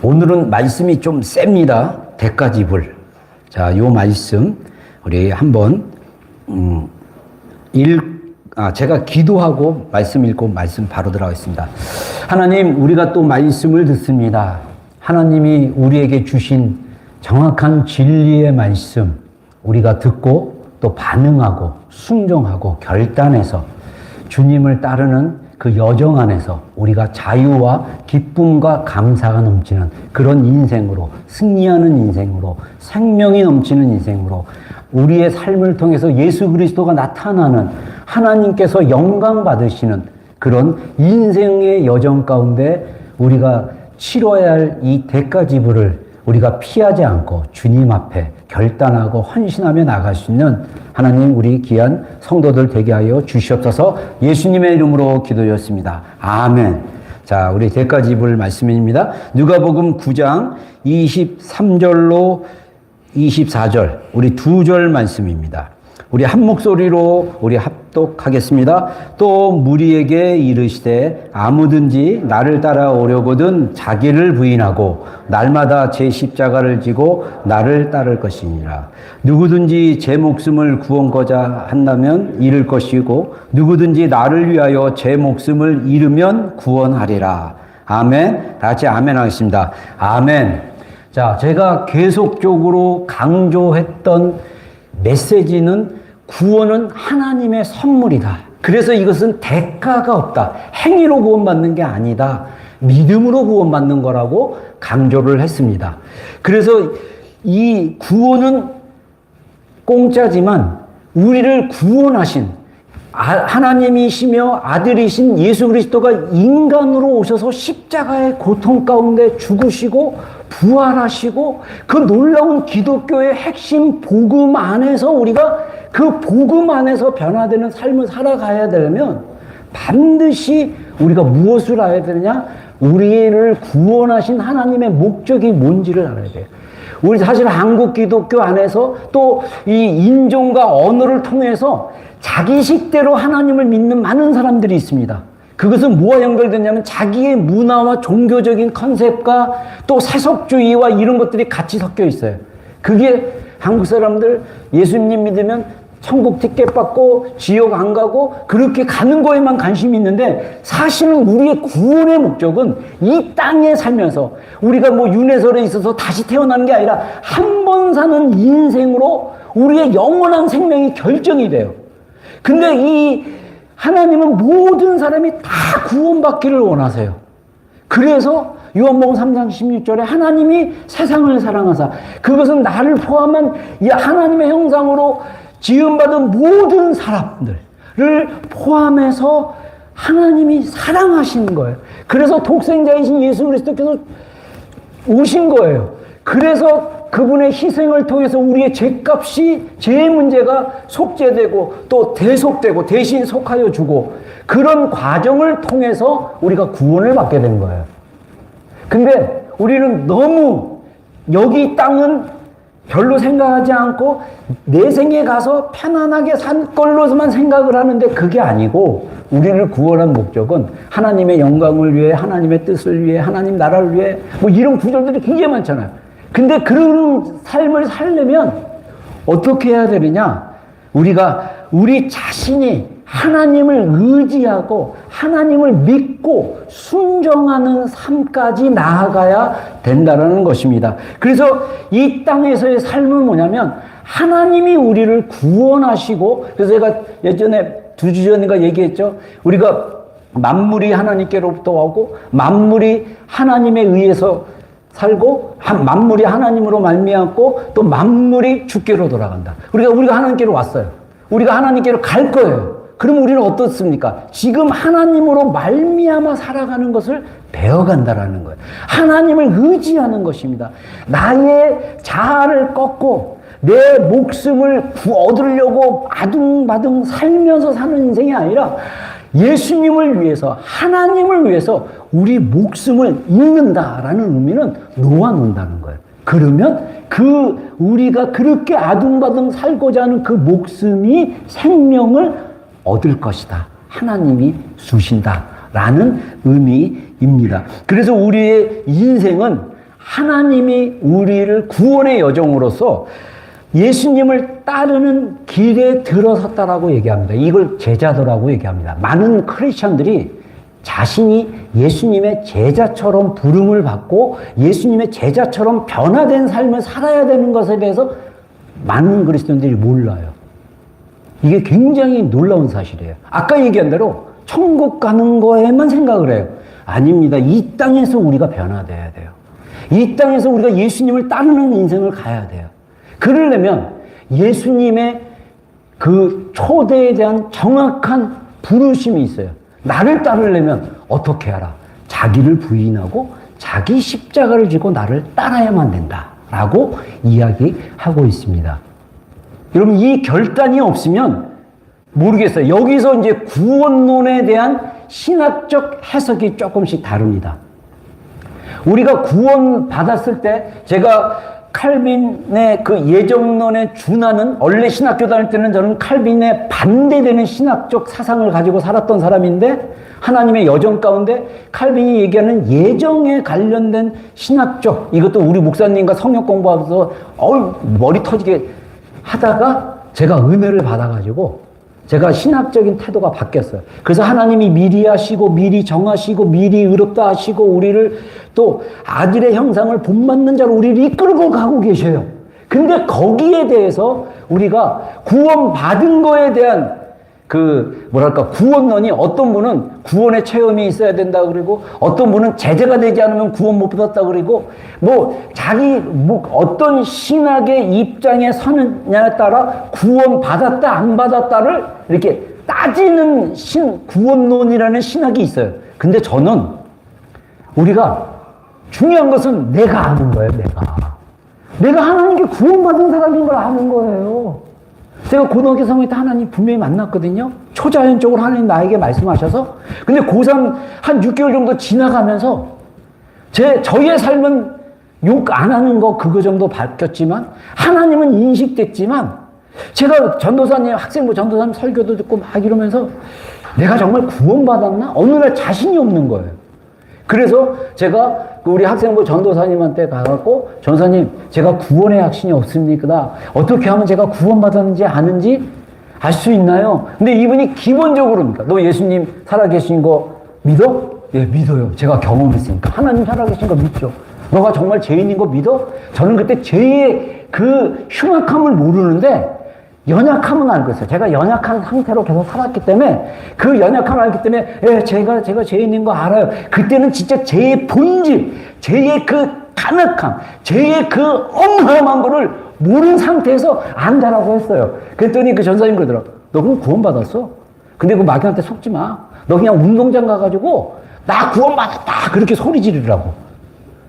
오늘은 말씀이 좀 셉니다. 대가지불. 자, 요 말씀 우리 한번 제가 기도하고 말씀 읽고 말씀 바로 들어가겠습니다. 하나님, 우리가 또 말씀을 듣습니다. 하나님이 우리에게 주신 정확한 진리의 말씀 우리가 듣고 또 반응하고 순종하고 결단해서 주님을 따르는 그 여정 안에서 우리가 자유와 기쁨과 감사가 넘치는 그런 인생으로, 승리하는 인생으로, 생명이 넘치는 인생으로 우리의 삶을 통해서 예수 그리스도가 나타나는, 하나님께서 영광 받으시는 그런 인생의 여정 가운데 우리가 치러야 할 이 대가지불을 우리가 피하지 않고 주님 앞에 결단하고 헌신하며 나갈 수 있는 하나님, 우리 귀한 성도들 되게 하여 주시옵소서. 예수님의 이름으로 기도였습니다. 아멘. 자, 우리 대가지불 말씀입니다. 누가복음 9장 23절로 24절, 우리 두 절 말씀입니다. 우리 한 목소리로 우리 합독하겠습니다. 또 무리에게 이르시되 아무든지 나를 따라오려거든 자기를 부인하고 날마다 제 십자가를 지고 나를 따를 것이니라. 누구든지 제 목숨을 구원고자 한다면 잃을 것이고 누구든지 나를 위하여 제 목숨을 잃으면 구원하리라. 아멘. 다 같이 아멘 하겠습니다. 아멘. 자, 제가 계속적으로 강조했던 메시지는 구원은 하나님의 선물이다. 그래서 이것은 대가가 없다. 행위로 구원받는 게 아니다. 믿음으로 구원받는 거라고 강조를 했습니다. 그래서 이 구원은 공짜지만 우리를 구원하신 하나님이시며 아들이신 예수 그리스도가 인간으로 오셔서 십자가의 고통 가운데 죽으시고 부활하시고 그 놀라운 기독교의 핵심 복음 안에서 우리가 그 복음 안에서 변화되는 삶을 살아가야 되려면 반드시 우리가 무엇을 알아야 되느냐? 우리를 구원하신 하나님의 목적이 뭔지를 알아야 돼요. 우리 사실 한국 기독교 안에서 또 이 인종과 언어를 통해서 자기식대로 하나님을 믿는 많은 사람들이 있습니다. 그것은 뭐와 연결되냐면 자기의 문화와 종교적인 컨셉과 또 세속주의와 이런 것들이 같이 섞여 있어요. 그게 한국 사람들 예수님 믿으면 천국 티켓 받고 지옥 안 가고 그렇게 가는 거에만 관심이 있는데 사실은 우리의 구원의 목적은 이 땅에 살면서 우리가 뭐 윤회설에 있어서 다시 태어나는 게 아니라 한 번 사는 인생으로 우리의 영원한 생명이 결정이 돼요. 근데 이 하나님은 모든 사람이 다 구원받기를 원하세요. 그래서 요한복음 3장 16절에 하나님이 세상을 사랑하사, 그것은 나를 포함한 이 하나님의 형상으로 지음받은 모든 사람들을 포함해서 하나님이 사랑하시는 거예요. 그래서 독생자이신 예수 그리스도께서 오신 거예요. 그래서 그분의 희생을 통해서 우리의 죄값이, 죄의 문제가 속죄되고 또 대속되고 대신 속하여 주고 그런 과정을 통해서 우리가 구원을 받게 된 거예요. 근데 우리는 너무 여기 땅은 별로 생각하지 않고 내 생에 가서 편안하게 산 걸로서만 생각을 하는데 그게 아니고 우리를 구원한 목적은 하나님의 영광을 위해, 하나님의 뜻을 위해, 하나님 나라를 위해 뭐 이런 구절들이 굉장히 많잖아요. 근데 그런 삶을 살려면 어떻게 해야 되느냐? 우리가 우리 자신이 하나님을 의지하고 하나님을 믿고 순종하는 삶까지 나아가야 된다는 것입니다. 그래서 이 땅에서의 삶은 뭐냐면 하나님이 우리를 구원하시고, 그래서 제가 예전에 2주 전인가 얘기했죠. 우리가 만물이 하나님께로부터 오고 만물이 하나님에 의해서 살고 만물이 하나님으로 말미암고 또 만물이 주께로 돌아간다. 우리가 하나님께로 왔어요. 우리가 하나님께로 갈 거예요. 그럼 우리는 어떻습니까? 지금 하나님으로 말미암아 살아가는 것을 배워간다라는 거예요. 하나님을 의지하는 것입니다. 나의 자아를 꺾고 내 목숨을 얻으려고 아둥바둥 살면서 사는 인생이 아니라 예수님을 위해서, 하나님을 위해서 우리 목숨을 잃는다라는 의미는 놓아놓는다는 거예요. 그러면 우리가 그렇게 아둥바둥 살고자 하는 그 목숨이 생명을 얻을 것이다. 하나님이 주신다라는 의미입니다. 그래서 우리의 인생은 하나님이 우리를 구원의 여정으로서 예수님을 따르는 길에 들어섰다라고 얘기합니다. 이걸 제자도라고 얘기합니다. 많은 크리스천들이 자신이 예수님의 제자처럼 부름을 받고 예수님의 제자처럼 변화된 삶을 살아야 되는 것에 대해서 많은 그리스도인들이 몰라요. 이게 굉장히 놀라운 사실이에요. 아까 얘기한 대로 천국 가는 거에만 생각을 해요. 아닙니다. 이 땅에서 우리가 변화돼야 돼요. 이 땅에서 우리가 예수님을 따르는 인생을 가야 돼요. 그러려면 예수님의 그 초대에 대한 정확한 부르심이 있어요. 나를 따르려면 어떻게 하라? 자기를 부인하고 자기 십자가를 지고 나를 따라야만 된다라고 이야기하고 있습니다. 여러분, 이 결단이 없으면 모르겠어요. 여기서 이제 구원론에 대한 신학적 해석이 조금씩 다릅니다. 우리가 구원 받았을 때 제가 칼빈의 그 예정론에 준하는, 원래 신학교 다닐 때는 저는 칼빈에 반대되는 신학적 사상을 가지고 살았던 사람인데, 하나님의 여정 가운데 칼빈이 얘기하는 예정에 관련된 신학적, 이것도 우리 목사님과 성역 공부하면서 머리 터지게 하다가 제가 은혜를 받아가지고 제가 신학적인 태도가 바뀌었어요. 그래서 하나님이 미리 하시고 미리 정하시고 미리 의롭다 하시고 우리를 또 아들의 형상을 본받는 자로 우리를 이끌고 가고 계셔요. 근데 거기에 대해서 우리가 구원받은 거에 대한 구원론이, 어떤 분은 구원의 체험이 있어야 된다 그러고, 어떤 분은 제자가 되지 않으면 구원 못 받았다 그러고, 어떤 신학의 입장에 서느냐에 따라 구원 받았다 안 받았다를 이렇게 따지는 구원론이라는 신학이 있어요. 근데 저는 우리가 중요한 것은 내가 아는 거예요. 내가 하나님께 구원받은 사람인 걸 아는 거예요. 제가 고등학교 3학년 때 하나님 분명히 만났거든요. 초자연적으로 하나님 나에게 말씀하셔서. 근데 고3 한 6개월 정도 지나가면서 저희의 삶은 욕 안 하는 거 그거 정도 바뀌었지만 하나님은 인식됐지만, 제가 전도사님, 학생부 전도사님 설교도 듣고 막 이러면서 내가 정말 구원받았나? 어느 날 자신이 없는 거예요. 그래서 제가 우리 학생부 전도사님한테 가갖고, 전도사님, 제가 구원의 확신이 없습니까? 어떻게 하면 제가 구원받았는지 아는지 알 수 있나요? 근데 이분이 기본적으로니까, 너 예수님 살아계신 거 믿어? 예, 믿어요. 제가 경험했으니까. 하나님 살아계신 거 믿죠. 너가 정말 죄인인 거 믿어? 저는 그때 죄의 그 흉악함을 모르는데 연약함은 알고 있어요. 제가 연약한 상태로 계속 살았기 때문에, 그 연약함을 알기 때문에, 예, 제가 죄인인 거 알아요. 그때는 진짜 죄의 본질, 죄의 그 간악함, 죄의 그 엄함한 거를 모르는 상태에서 안다라고 했어요. 그랬더니 그 전사님 그러더라고. 너 그럼 구원받았어? 근데 그 마귀한테 속지 마. 너 그냥 운동장 가가지고 나 구원받았다 그렇게 소리 지르라고.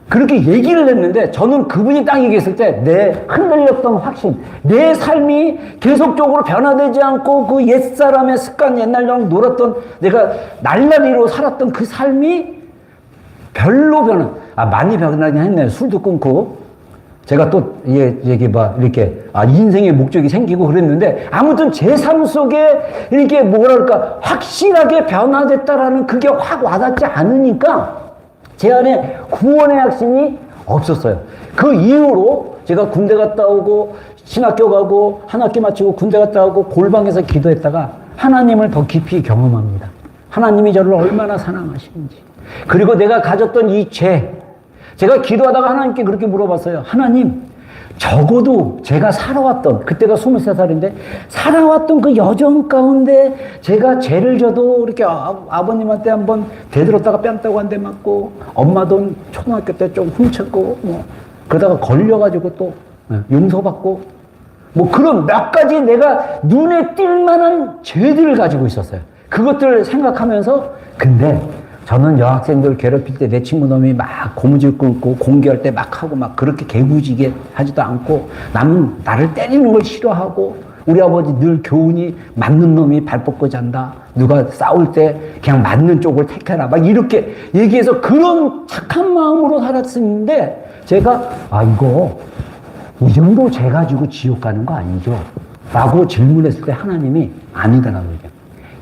그렇게 얘기를 했는데, 저는 그분이 땅에 계실 때 내 흔들렸던 확신, 내 삶이 계속적으로 변화되지 않고 그 옛사람의 습관, 옛날처럼 놀았던, 내가 날라리로 살았던 그 삶이 별로 많이 변하긴 했네요. 술도 끊고. 제가 또, 인생의 목적이 생기고 그랬는데, 아무튼 제 삶 속에 이렇게 확실하게 변화됐다라는 그게 확 와닿지 않으니까, 제 안에 구원의 확신이 없었어요. 그 이후로 제가 군대 갔다 오고, 신학교 가고, 한 학기 마치고 군대 갔다 오고, 골방에서 기도했다가 하나님을 더 깊이 경험합니다. 하나님이 저를 얼마나 사랑하시는지. 그리고 내가 가졌던 이 죄, 제가 기도하다가 하나님께 그렇게 물어봤어요. 하나님, 적어도 제가 살아왔던, 그때가 23살인데 살아왔던 그 여정 가운데 제가 죄를 져도 이렇게 아버님한테 한번 대들었다가 뺨따고 한 대 맞고, 엄마 돈 초등학교 때 좀 훔쳤고, 그러다가 걸려가지고 또 용서받고, 그런 몇 가지 내가 눈에 띌 만한 죄들을 가지고 있었어요. 그것들을 생각하면서, 근데 저는 여학생들 괴롭힐 때 내 친구 놈이 막 고무줄 긁고 공개할 때 막 하고 막 그렇게 개구지게 하지도 않고, 남은 나를 때리는 걸 싫어하고, 우리 아버지 늘 교훈이 맞는 놈이 발 뻗고 잔다. 누가 싸울 때 그냥 맞는 쪽을 택해라. 막 이렇게 얘기해서 그런 착한 마음으로 살았었는데, 제가 이 정도 죄 가지고 지옥 가는 거 아니죠? 라고 질문했을 때 하나님이 아니다라고 얘기해요.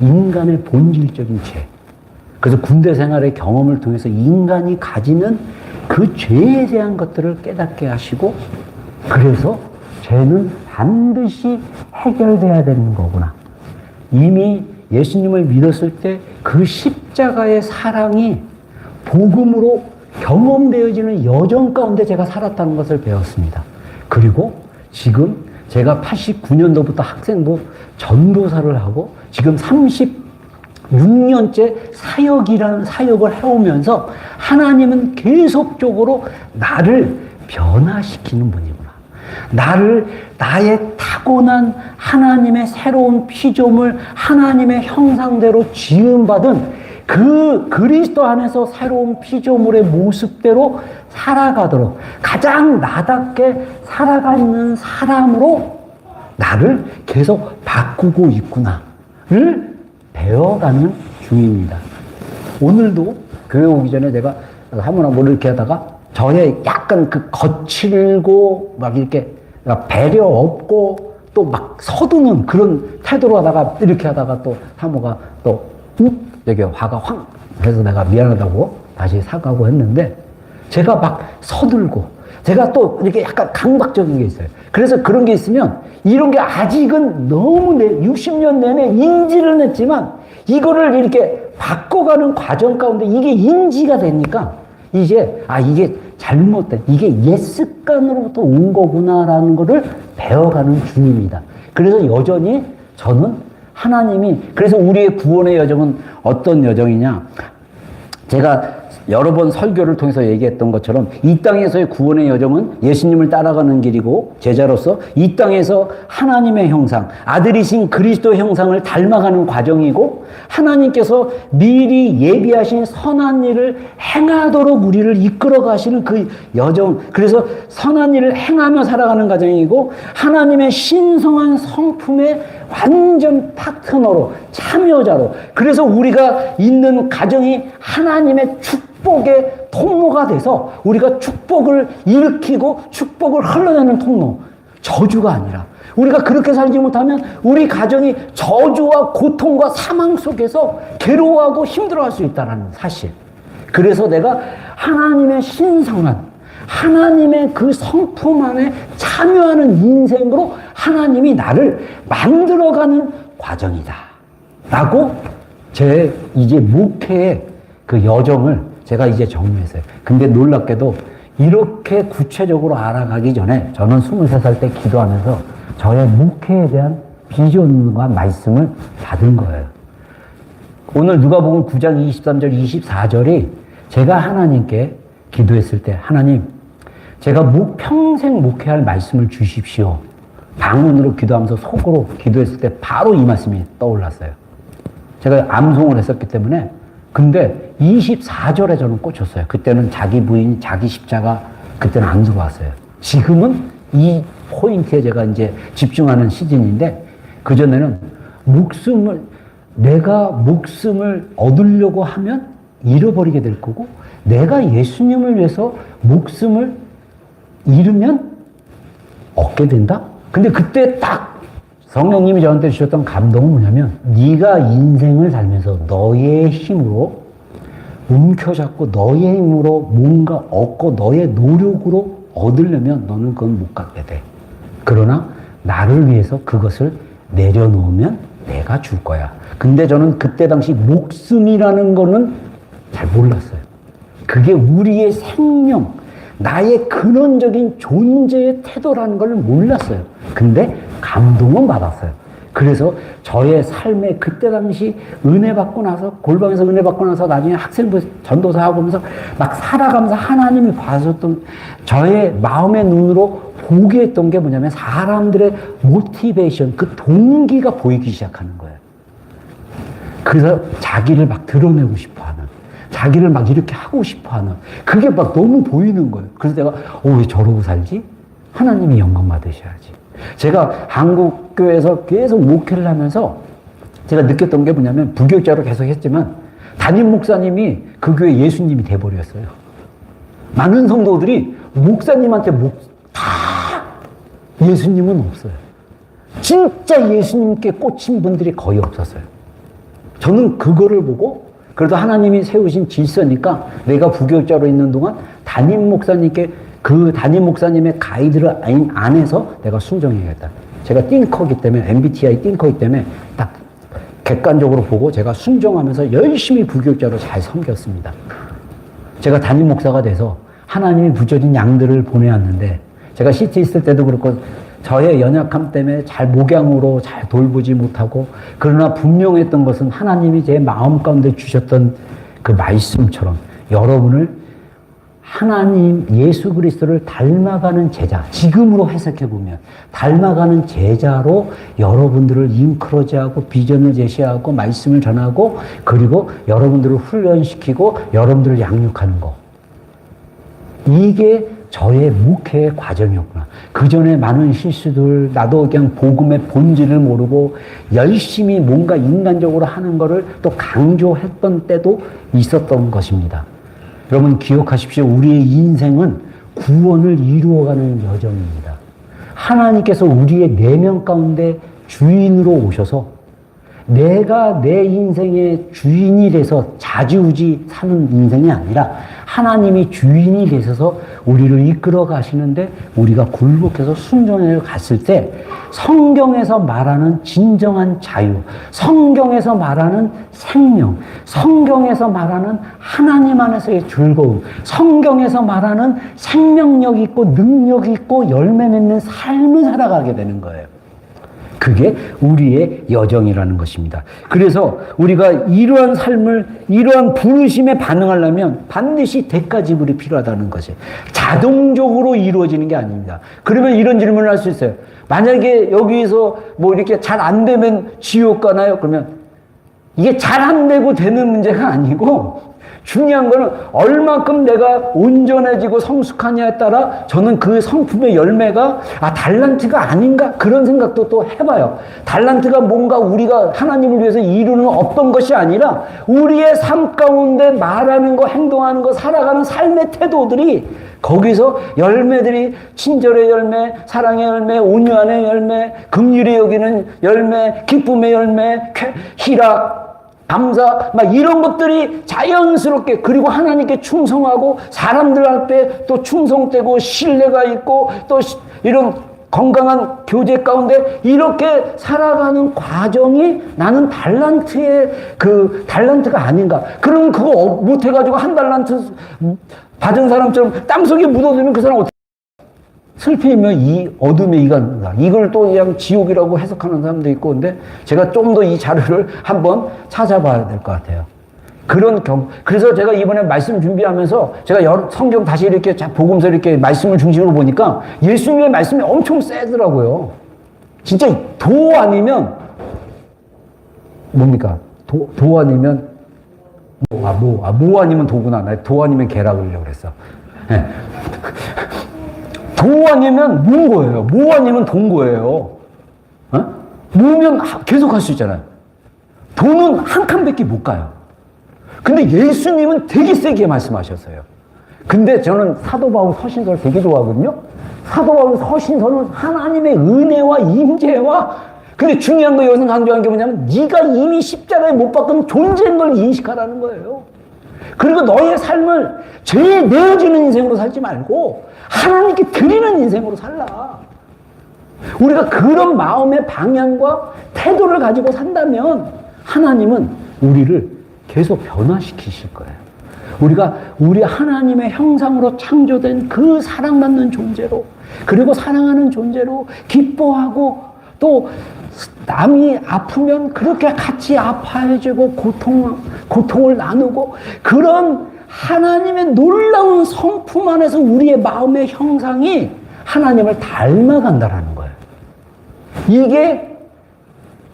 인간의 본질적인 죄. 그래서 군대 생활의 경험을 통해서 인간이 가지는 그 죄에 대한 것들을 깨닫게 하시고, 그래서 죄는 반드시 해결돼야 되는 거구나. 이미 예수님을 믿었을 때 그 십자가의 사랑이 복음으로 경험되어지는 여정 가운데 제가 살았다는 것을 배웠습니다. 그리고 지금 제가 89년도부터 학생부 전도사를 하고 지금 36년째 사역이라는 사역을 해오면서 하나님은 계속적으로 나를 변화시키는 분이구나. 나의 타고난 하나님의 새로운 피조물, 하나님의 형상대로 지음받은 그 그리스도 안에서 새로운 피조물의 모습대로 살아가도록 가장 나답게 살아가는 사람으로 나를 계속 바꾸고 있구나를 배워가는 중입니다. 오늘도 교회 오기 전에 제가 하모나 뭐 이렇게 하다가 저의 약간 그 거칠고 막 이렇게 배려 없고 또 막 서두는 그런 태도로 하다가 이렇게 하다가 또 사모가 또 여기 화가 확 해서 내가 미안하다고 다시 사과하고 했는데 제가 막 서둘고 제가 또 이렇게 약간 강박적인 게 있어요. 그래서 그런 게 있으면 이런 게 아직은 너무 60년 내내 인지를 했지만 이거를 이렇게 바꿔가는 과정 가운데 이게 인지가 되니까 이제 이게 잘못된 이게 옛 습관으로부터 온 거구나라는 거를 배워가는 중입니다. 그래서 여전히 저는 하나님이 그래서 우리의 구원의 여정은 어떤 여정이냐? 제가 여러 번 설교를 통해서 얘기했던 것처럼 이 땅에서의 구원의 여정은 예수님을 따라가는 길이고 제자로서 이 땅에서 하나님의 형상, 아들이신 그리스도의 형상을 닮아가는 과정이고 하나님께서 미리 예비하신 선한 일을 행하도록 우리를 이끌어 가시는 그 여정, 그래서 선한 일을 행하며 살아가는 과정이고 하나님의 신성한 성품의 완전 파트너로 참여자로 그래서 우리가 있는 가정이 하나님의 축복의 통로가 돼서 우리가 축복을 일으키고 축복을 흘러내는 통로, 저주가 아니라 우리가 그렇게 살지 못하면 우리 가정이 저주와 고통과 사망 속에서 괴로워하고 힘들어할 수 있다는 사실. 그래서 내가 하나님의 신성한 하나님의 그 성품 안에 참여하는 인생으로 하나님이 나를 만들어가는 과정이다 라고 제 이제 목회의 그 여정을 제가 이제 정리했어요. 근데 놀랍게도 이렇게 구체적으로 알아가기 전에 저는 23살 때 기도하면서 저의 목회에 대한 비전과 말씀을 받은 거예요. 오늘 누가복음 9장 23절 24절이 제가 하나님께 기도했을 때 하나님 제가 평생 목회할 말씀을 주십시오. 방언으로 기도하면서 속으로 기도했을 때 바로 이 말씀이 떠올랐어요. 제가 암송을 했었기 때문에 근데 24절에 저는 꽂혔어요. 그때는 자기 부인, 자기 십자가 그때는 안 들어왔어요. 지금은 이 포인트에 제가 이제 집중하는 시즌인데 그전에는 내가 목숨을 얻으려고 하면 잃어버리게 될 거고 내가 예수님을 위해서 목숨을 잃으면 얻게 된다? 근데 그때 딱 성령님이 저한테 주셨던 감동은 뭐냐면 네가 인생을 살면서 너의 힘으로 움켜잡고 너의 힘으로 뭔가 얻고 너의 노력으로 얻으려면 너는 그건 못 갖게 돼. 그러나 나를 위해서 그것을 내려놓으면 내가 줄 거야. 근데 저는 그때 당시 목숨이라는 거는 잘 몰랐어요. 그게 우리의 생명, 나의 근원적인 존재의 태도라는 걸 몰랐어요. 근데 감동은 받았어요. 그래서 저의 삶에 그때 당시 은혜 받고 나서 골방에서 은혜 받고 나서 나중에 학생부 전도사 하고 하면서 막 살아가면서 하나님이 봐줬던 저의 마음의 눈으로 보게 했던 게 뭐냐면 사람들의 모티베이션, 그 동기가 보이기 시작하는 거예요. 그래서 자기를 막 드러내고 싶어 하는, 자기를 막 이렇게 하고 싶어 하는, 그게 막 너무 보이는 거예요. 그래서 내가, 왜 저러고 살지? 하나님이 영광 받으셔야지. 제가 한국교회에서 계속 목회를 하면서 제가 느꼈던 게 뭐냐면, 부교육자로 계속 했지만, 담임 목사님이 그 교회 예수님이 돼버렸어요. 많은 성도들이 목사님한테 다 예수님은 없어요. 진짜 예수님께 꽂힌 분들이 거의 없었어요. 저는 그거를 보고 그래도 하나님이 세우신 질서니까 내가 부교육자로 있는 동안 담임 목사님께 그 담임 목사님의 가이드를 안에서 내가 순종해야겠다. 제가 띵커기 때문에 MBTI 띵커기 때문에 딱 객관적으로 보고 제가 순종하면서 열심히 부교육자로 잘 섬겼습니다. 제가 담임 목사가 돼서 하나님이 부져진 양들을 보내왔는데 제가 시티 있을 때도 그렇고 저의 연약함 때문에 잘 목양으로 잘 돌보지 못하고 그러나 분명했던 것은 하나님이 제 마음 가운데 주셨던 그 말씀처럼 여러분을 하나님 예수 그리스도를 닮아가는 제자, 지금으로 해석해보면 닮아가는 제자로 여러분들을 인크로지하고 비전을 제시하고 말씀을 전하고 그리고 여러분들을 훈련시키고 여러분들을 양육하는 거. 이게 저의 목회의 과정이었구나. 그 전에 많은 실수들, 나도 그냥 복음의 본질을 모르고 열심히 뭔가 인간적으로 하는 거를 또 강조했던 때도 있었던 것입니다. 여러분 기억하십시오. 우리의 인생은 구원을 이루어가는 여정입니다. 하나님께서 우리의 내면 가운데 주인으로 오셔서 내가 내 인생의 주인이 돼서 자지우지 사는 인생이 아니라 하나님이 주인이 되셔서 우리를 이끌어 가시는데 우리가 굴복해서 순종해 갔을 때 성경에서 말하는 진정한 자유, 성경에서 말하는 생명, 성경에서 말하는 하나님 안에서의 즐거움, 성경에서 말하는 생명력 있고 능력 있고 열매 맺는 삶을 살아가게 되는 거예요. 그게 우리의 여정이라는 것입니다. 그래서 우리가 이러한 삶을, 이러한 부르심에 반응하려면 반드시 대가 지불이 필요하다는 것이 자동적으로 이루어지는 게 아닙니다. 그러면 이런 질문을 할 수 있어요. 만약에 여기서 뭐 이렇게 잘 안 되면 지옥 가나요? 그러면 이게 잘 안 되고 되는 문제가 아니고 중요한 거는 얼만큼 내가 온전해지고 성숙하냐에 따라 저는 그 성품의 열매가 달란트가 아닌가 그런 생각도 또 해봐요. 달란트가 뭔가 우리가 하나님을 위해서 이루는 어떤 것이 아니라 우리의 삶 가운데 말하는 거, 행동하는 거, 살아가는 삶의 태도들이 거기서 열매들이 친절의 열매, 사랑의 열매, 온유함의 열매, 긍휼히 여기는 열매, 기쁨의 열매, 희락, 감사, 막 이런 것들이 자연스럽게 그리고 하나님께 충성하고 사람들 앞에 또 충성되고 신뢰가 있고 또 이런 건강한 교제 가운데 이렇게 살아가는 과정이 나는 달란트의 그 달란트가 아닌가. 그러면 그거 못해가지고 한 달란트 받은 사람처럼 땅속에 묻어두면 그 사람 어떻게 슬피면 이 어둠의 이간다. 이걸 또 그냥 지옥이라고 해석하는 사람도 있고, 근데 제가 좀 더 이 자료를 한번 찾아봐야 될 것 같아요. 그래서 제가 이번에 말씀 준비하면서 제가 성경 다시 이렇게 복음서 이렇게 말씀을 중심으로 보니까 예수님의 말씀이 엄청 세더라고요. 진짜 도 아니면 뭡니까? 도 아니면 모 아니면 도구나. 나 도 아니면 개라 그러려고 그랬어. 네. 도 아니면 모인 거예요. 모 아니면 돈 거예요. 어? 모으면 계속 할 수 있잖아요. 돈은 한 칸밖에 못 가요. 근데 예수님은 되게 세게 말씀하셨어요. 근데 저는 사도 바울 서신서를 되게 좋아하거든요. 사도 바울 서신서는 하나님의 은혜와 임재와 근데 중요한 거 여기서 강조한 게 뭐냐면 네가 이미 십자가에 못 박은 존재인 걸 인식하라는 거예요. 그리고 너의 삶을 죄에 내어지는 인생으로 살지 말고 하나님께 드리는 인생으로 살라. 우리가 그런 마음의 방향과 태도를 가지고 산다면 하나님은 우리를 계속 변화시키실 거예요. 우리 하나님의 형상으로 창조된 그 사랑받는 존재로 그리고 사랑하는 존재로 기뻐하고 또 남이 아프면 그렇게 같이 아파해주고 고통을 나누고 그런 하나님의 놀라운 성품 안에서 우리의 마음의 형상이 하나님을 닮아간다라는 거예요. 이게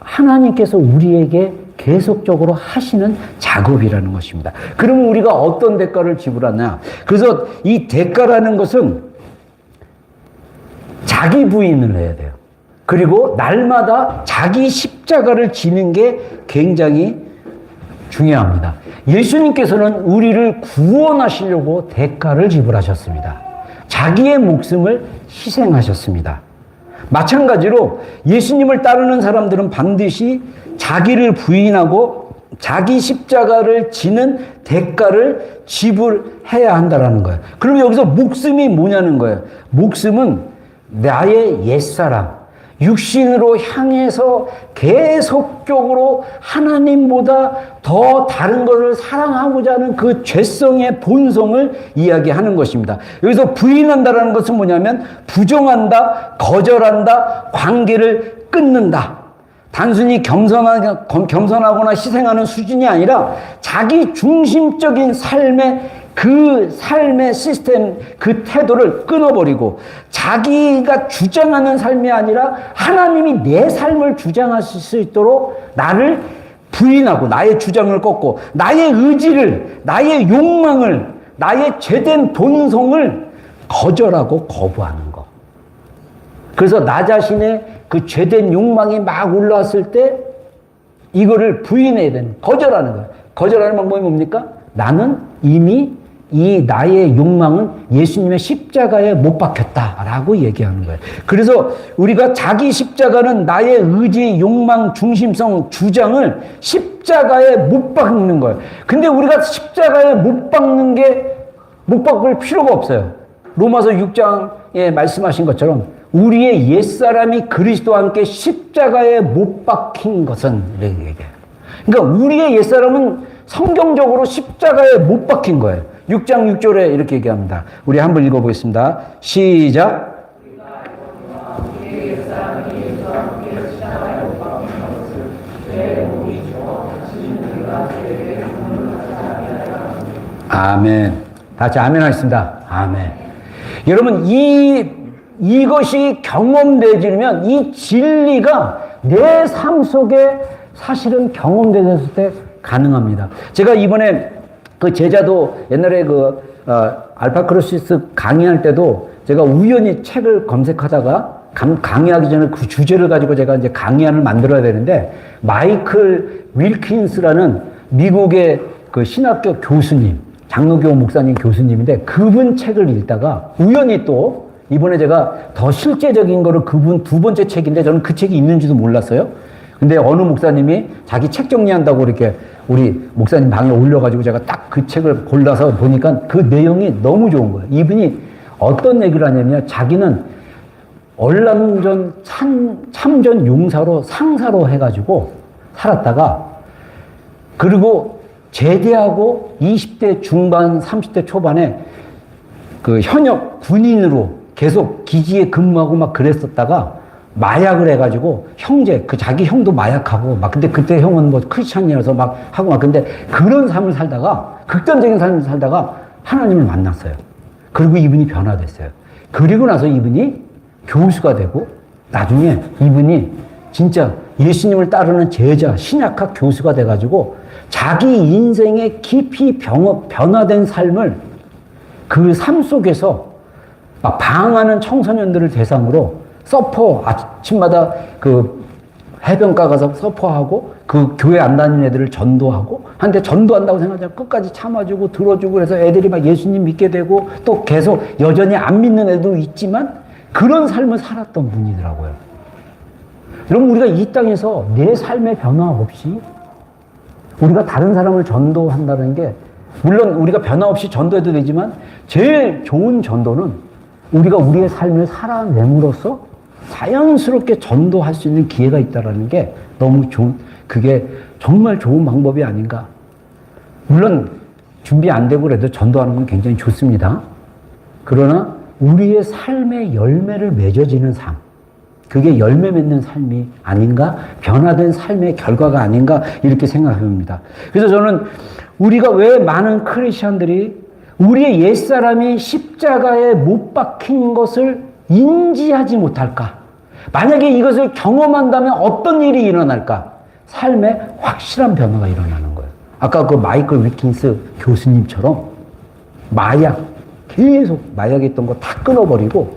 하나님께서 우리에게 계속적으로 하시는 작업이라는 것입니다. 그러면 우리가 어떤 대가를 지불하냐? 그래서 이 대가라는 것은 자기 부인을 해야 돼요. 그리고 날마다 자기 십자가를 지는 게 굉장히 중요합니다. 예수님께서는 우리를 구원하시려고 대가를 지불하셨습니다. 자기의 목숨을 희생하셨습니다. 마찬가지로 예수님을 따르는 사람들은 반드시 자기를 부인하고 자기 십자가를 지는 대가를 지불해야 한다라는 거예요. 그럼 여기서 목숨이 뭐냐는 거예요. 목숨은 나의 옛사람, 육신으로 향해서 계속적으로 하나님보다 더 다른 것을 사랑하고자 하는 그 죄성의 본성을 이야기하는 것입니다. 여기서 부인한다라는 것은 뭐냐면 부정한다, 거절한다, 관계를 끊는다. 단순히 겸손하거나 희생하는 수준이 아니라 자기 중심적인 그 삶의 시스템, 그 태도를 끊어버리고 자기가 주장하는 삶이 아니라 하나님이 내 삶을 주장하실 수 있도록 나를 부인하고 나의 주장을 꺾고 나의 의지를, 나의 욕망을, 나의 죄된 본성을 거절하고 거부하는 것. 그래서 나 자신의 그 죄된 욕망이 막 올라왔을 때 이거를 부인해야 되는, 거절하는 거예요. 거절하는 방법이 뭡니까? 나는 이미 이 나의 욕망은 예수님의 십자가에 못 박혔다라고 얘기하는 거예요. 그래서 우리가 자기 십자가는 나의 의지, 욕망, 중심성, 주장을 십자가에 못 박는 거예요. 근데 우리가 십자가에 못 박을 필요가 없어요. 로마서 6장에 말씀하신 것처럼 우리의 옛사람이 그리스도와 함께 십자가에 못 박힌 것은 이렇게 얘기해요. 그러니까 우리의 옛사람은 성경적으로 십자가에 못 박힌 거예요. 6장 6절에 이렇게 얘기합니다. 우리 한번 읽어보겠습니다. 시작. 아멘. 다시 아멘 하겠습니다. 아멘. 여러분, 이것이 경험되지면 이 진리가 내 삶 속에 사실은 경험되었을 때 가능합니다. 제가 이번에 그 제자도 옛날에 알파크로시스 강의할 때도 제가 우연히 책을 검색하다가 강의하기 전에 그 주제를 가지고 제가 이제 강의안을 만들어야 되는데 마이클 윌킨스라는 미국의 그 신학교 교수님, 장로교 목사님 교수님인데 그분 책을 읽다가 우연히 또 이번에 제가 더 실제적인 거를 그분 두 번째 책인데 저는 그 책이 있는지도 몰랐어요. 근데 어느 목사님이 자기 책 정리한다고 이렇게 우리 목사님 방에 올려가지고 제가 딱 그 책을 골라서 보니까 그 내용이 너무 좋은 거예요. 이분이 어떤 얘기를 하냐면 자기는 얼랑전 참전 용사로 상사로 해가지고 살았다가 그리고 제대하고 20대 중반 30대 초반에 그 현역 군인으로 계속 기지에 근무하고 막 그랬었다가 마약을 해가지고 자기 형도 마약하고 막 근데 그때 형은 뭐 크리스찬이라서 막 하고 막 근데 그런 삶을 살다가 극단적인 삶을 살다가 하나님을 만났어요. 그리고 이분이 변화됐어요. 그리고 나서 이분이 교수가 되고 나중에 이분이 진짜 예수님을 따르는 제자, 신약학 교수가 돼가지고 자기 인생에 깊이 변화된 삶을 그 삶 속에서 막 방황하는 청소년들을 대상으로 아침마다 그 해변가 가서 서퍼하고 그 교회 안 다니는 애들을 전도하고 한데 전도한다고 생각하자 끝까지 참아주고 들어주고 그래서 애들이 막 예수님 믿게 되고 또 계속 여전히 안 믿는 애도 있지만 그런 삶을 살았던 분이더라고요. 여러분 우리가 이 땅에서 내 삶의 변화 없이 우리가 다른 사람을 전도한다는 게 물론 우리가 변화 없이 전도해도 되지만 제일 좋은 전도는 우리가 우리의 삶을 살아냄으로써 자연스럽게 전도할 수 있는 기회가 있다는 게 너무 그게 정말 좋은 방법이 아닌가. 물론 준비 안 되고 그래도 전도하는 건 굉장히 좋습니다. 그러나 우리의 삶의 열매를 맺어지는 삶, 그게 열매 맺는 삶이 아닌가, 변화된 삶의 결과가 아닌가 이렇게 생각해 봅니다. 그래서 저는 우리가 왜 많은 크리스천들이 우리의 옛사람이 십자가에 못 박힌 것을 인지하지 못할까? 만약에 이것을 경험한다면 어떤 일이 일어날까? 삶에 확실한 변화가 일어나는 거예요. 아까 그 마이클 위킨스 교수님처럼 계속 마약했던 거 다 끊어버리고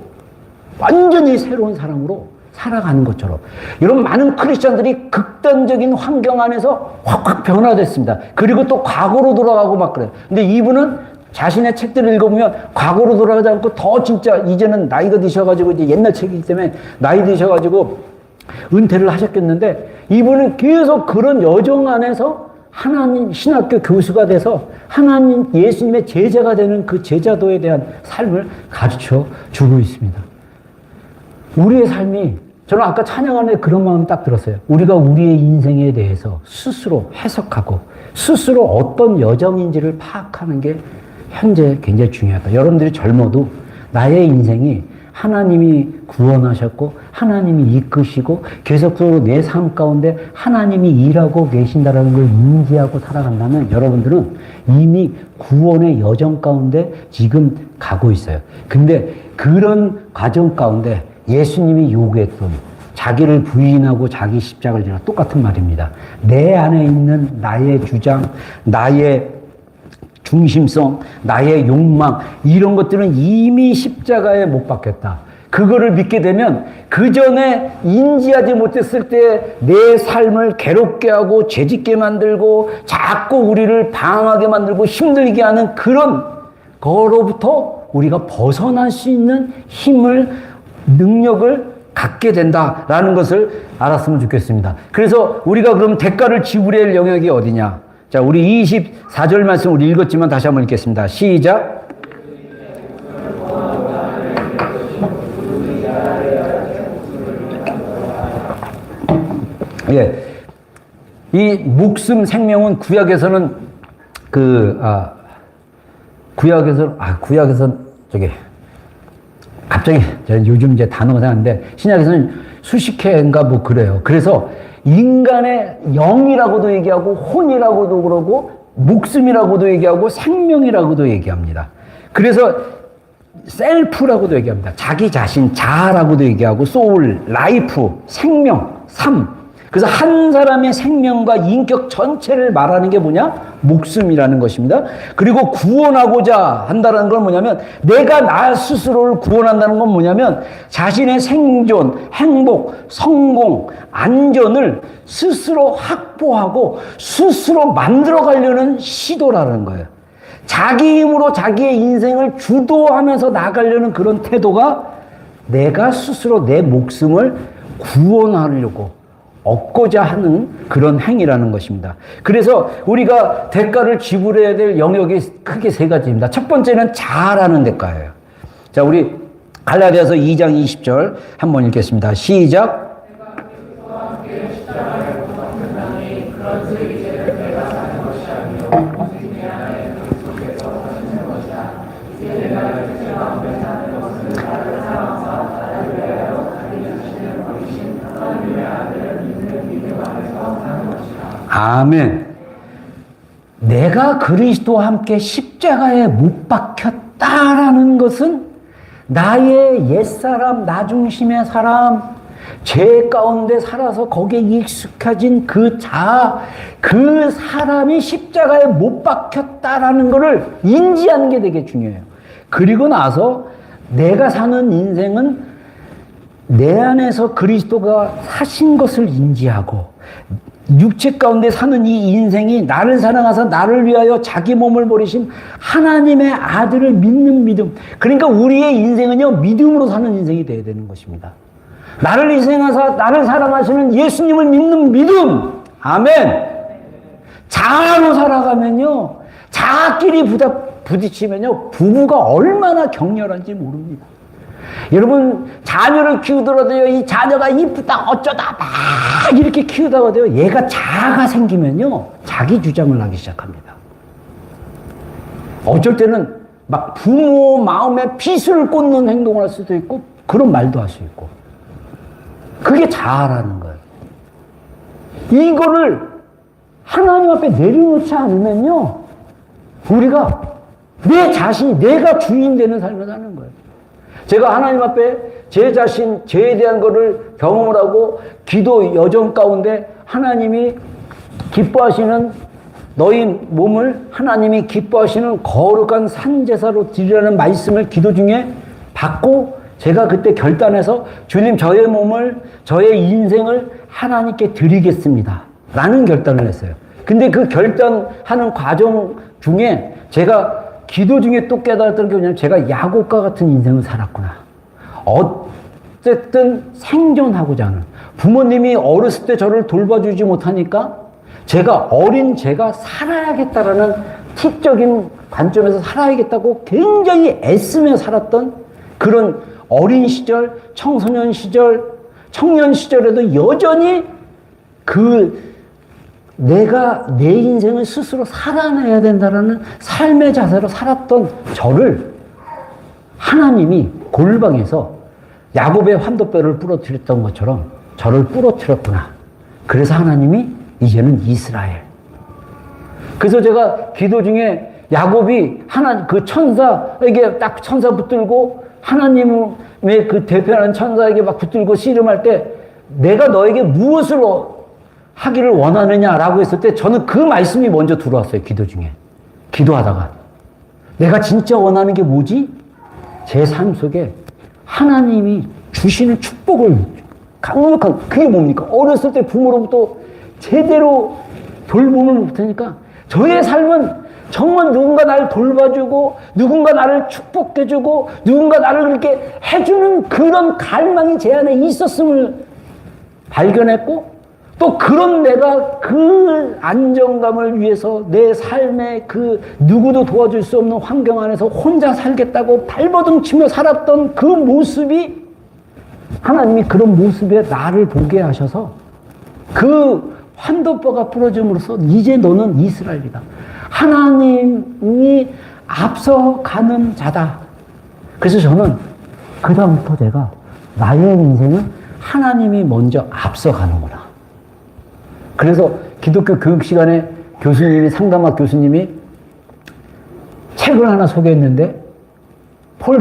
완전히 새로운 사람으로 살아가는 것처럼 이런 많은 크리스천들이 극단적인 환경 안에서 확 변화됐습니다. 그리고 또 과거로 돌아가고 막 그래요. 근데 이분은 자신의 책들을 읽어보면 과거로 돌아가지 않고 더 진짜 이제는 나이가 드셔가지고 이제 옛날 책이기 때문에 나이 드셔가지고 은퇴를 하셨겠는데 이분은 계속 그런 여정 안에서 하나님 신학교 교수가 돼서 하나님 예수님의 제자가 되는 그 제자도에 대한 삶을 가르쳐 주고 있습니다. 우리의 삶이, 저는 아까 찬양하는데 그런 마음이 딱 들었어요. 우리가 우리의 인생에 대해서 스스로 해석하고 스스로 어떤 여정인지를 파악하는 게 현재 굉장히 중요하다. 여러분들이 젊어도 나의 인생이 하나님이 구원하셨고 하나님이 이끄시고 계속적으로 내 삶 가운데 하나님이 일하고 계신다는 걸 인지하고 살아간다면 여러분들은 이미 구원의 여정 가운데 지금 가고 있어요. 근데 그런 과정 가운데 예수님이 요구했던 자기를 부인하고 자기 십자가를 지나 똑같은 말입니다. 내 안에 있는 나의 주장, 나의 중심성, 나의 욕망, 이런 것들은 이미 십자가에 못 박혔다. 그거를 믿게 되면 그 전에 인지하지 못했을 때 내 삶을 괴롭게 하고 죄짓게 만들고 자꾸 우리를 방황하게 만들고 힘들게 하는 그런 거로부터 우리가 벗어날 수 있는 힘을, 능력을 갖게 된다라는 것을 알았으면 좋겠습니다. 그래서 우리가 그럼 대가를 지불해야 할 영역이 어디냐? 자, 우리 24절 말씀 우리 읽었지만 다시 한번 읽겠습니다. 시작. 예. 이 목숨 생명은 구약에서는 구약에서는 저기 갑자기 요즘 이제 단어가 생각나는데 신약에서는 수십 회인가 뭐 그래요. 그래서 인간의 영이라고도 얘기하고 혼이라고도 그러고 목숨이라고도 얘기하고 생명이라고도 얘기합니다. 그래서 셀프라고도 얘기합니다. 자기 자신, 자아라고도 얘기하고 소울, 라이프, 생명, 삶. 그래서 한 사람의 생명과 인격 전체를 말하는 게 뭐냐? 목숨이라는 것입니다. 그리고 구원하고자 한다는 건 뭐냐면 내가 나 스스로를 구원한다는 건 뭐냐면 자신의 생존, 행복, 성공, 안전을 스스로 확보하고 스스로 만들어가려는 시도라는 거예요. 자기 힘으로 자기의 인생을 주도하면서 나가려는 그런 태도가 내가 스스로 내 목숨을 구원하려고 얻고자 하는 그런 행위라는 것입니다. 그래서 우리가 대가를 지불해야 될 영역이 크게 세 가지입니다. 첫 번째는 자아라는 대가예요. 자, 우리 갈라디아서 2장 20절 한번 읽겠습니다. 시작. 아멘. 내가 그리스도와 함께 십자가에 못 박혔다라는 것은 나의 옛사람, 나 중심의 사람, 죄 가운데 살아서 거기에 익숙해진 그 자아, 그 사람이 십자가에 못 박혔다라는 것을 인지하는 게 되게 중요해요. 그리고 나서 내가 사는 인생은 내 안에서 그리스도가 사신 것을 인지하고 육체 가운데 사는 이 인생이 나를 사랑하사 나를 위하여 자기 몸을 버리신 하나님의 아들을 믿는 믿음. 그러니까 우리의 인생은요, 믿음으로 사는 인생이 되어야 되는 것입니다. 나를 희생하사 나를 사랑하시는 예수님을 믿는 믿음. 아멘. 자아로 살아가면요, 자아끼리 부딪히면요, 부부가 얼마나 격렬한지 모릅니다. 여러분, 자녀를 키우더라도요, 이 자녀가 이쁘다 어쩌다 막 이렇게 키우다가도요, 얘가 자아가 생기면요, 자기 주장을 하기 시작합니다. 어쩔 때는 막 부모 마음에 핏을 꽂는 행동을 할 수도 있고 그런 말도 할 수 있고. 그게 자아라는 거예요. 이거를 하나님 앞에 내려놓지 않으면요, 우리가 내 자신이 내가 주인 되는 삶을 사는 거예요. 제가 하나님 앞에 제 자신, 죄에 대한 거를 경험을 하고 기도 여정 가운데 하나님이 기뻐하시는 너희 몸을 하나님이 기뻐하시는 거룩한 산제사로 드리라는 말씀을 기도 중에 받고 제가 그때 결단해서 주님, 저의 몸을, 저의 인생을 하나님께 드리겠습니다 라는 결단을 했어요. 근데 그 결단하는 과정 중에 제가 기도 중에 또 깨달았던 게 뭐냐면 제가 야곱과 같은 인생을 살았구나. 어쨌든 생존하고자 하는, 부모님이 어렸을 때 저를 돌봐주지 못하니까 제가 살아야겠다라는 티적인 관점에서 살아야겠다고 굉장히 애쓰며 살았던 그런 어린 시절, 청소년 시절, 청년 시절에도 여전히 내가 내 인생을 스스로 살아내야 된다라는 삶의 자세로 살았던 저를 하나님이 골방에서 야곱의 환도뼈를 부러뜨렸던 것처럼 저를 부러뜨렸구나. 그래서 하나님이 이제는 이스라엘. 그래서 제가 기도 중에 야곱이 그 천사에게 딱 천사 붙들고 하나님의 그 대표하는 천사에게 막 붙들고 씨름할 때 내가 너에게 무엇을 하기를 원하느냐라고 했을 때 저는 그 말씀이 먼저 들어왔어요. 기도 중에. 기도하다가. 내가 진짜 원하는 게 뭐지? 제 삶 속에 하나님이 주시는 축복을 강력한, 그게 뭡니까? 어렸을 때 부모로부터 제대로 돌봄을 못하니까 저의 삶은 정말 누군가 나를 돌봐주고 누군가 나를 축복해주고 누군가 나를 그렇게 해주는 그런 갈망이 제 안에 있었음을 발견했고 또 그런 내가 그 안정감을 위해서 내 삶의 그 누구도 도와줄 수 없는 환경 안에서 혼자 살겠다고 발버둥 치며 살았던 그 모습이 하나님이 그런 모습에 나를 보게 하셔서 그 환도뼈가 부러짐으로써 이제 너는 이스라엘이다. 하나님이 앞서가는 자다. 그래서 저는 그 다음부터 제가 나의 인생은 하나님이 먼저 앞서가는구나. 그래서 기독교 교육 시간에 상담학 교수님이 책을 하나 소개했는데 폴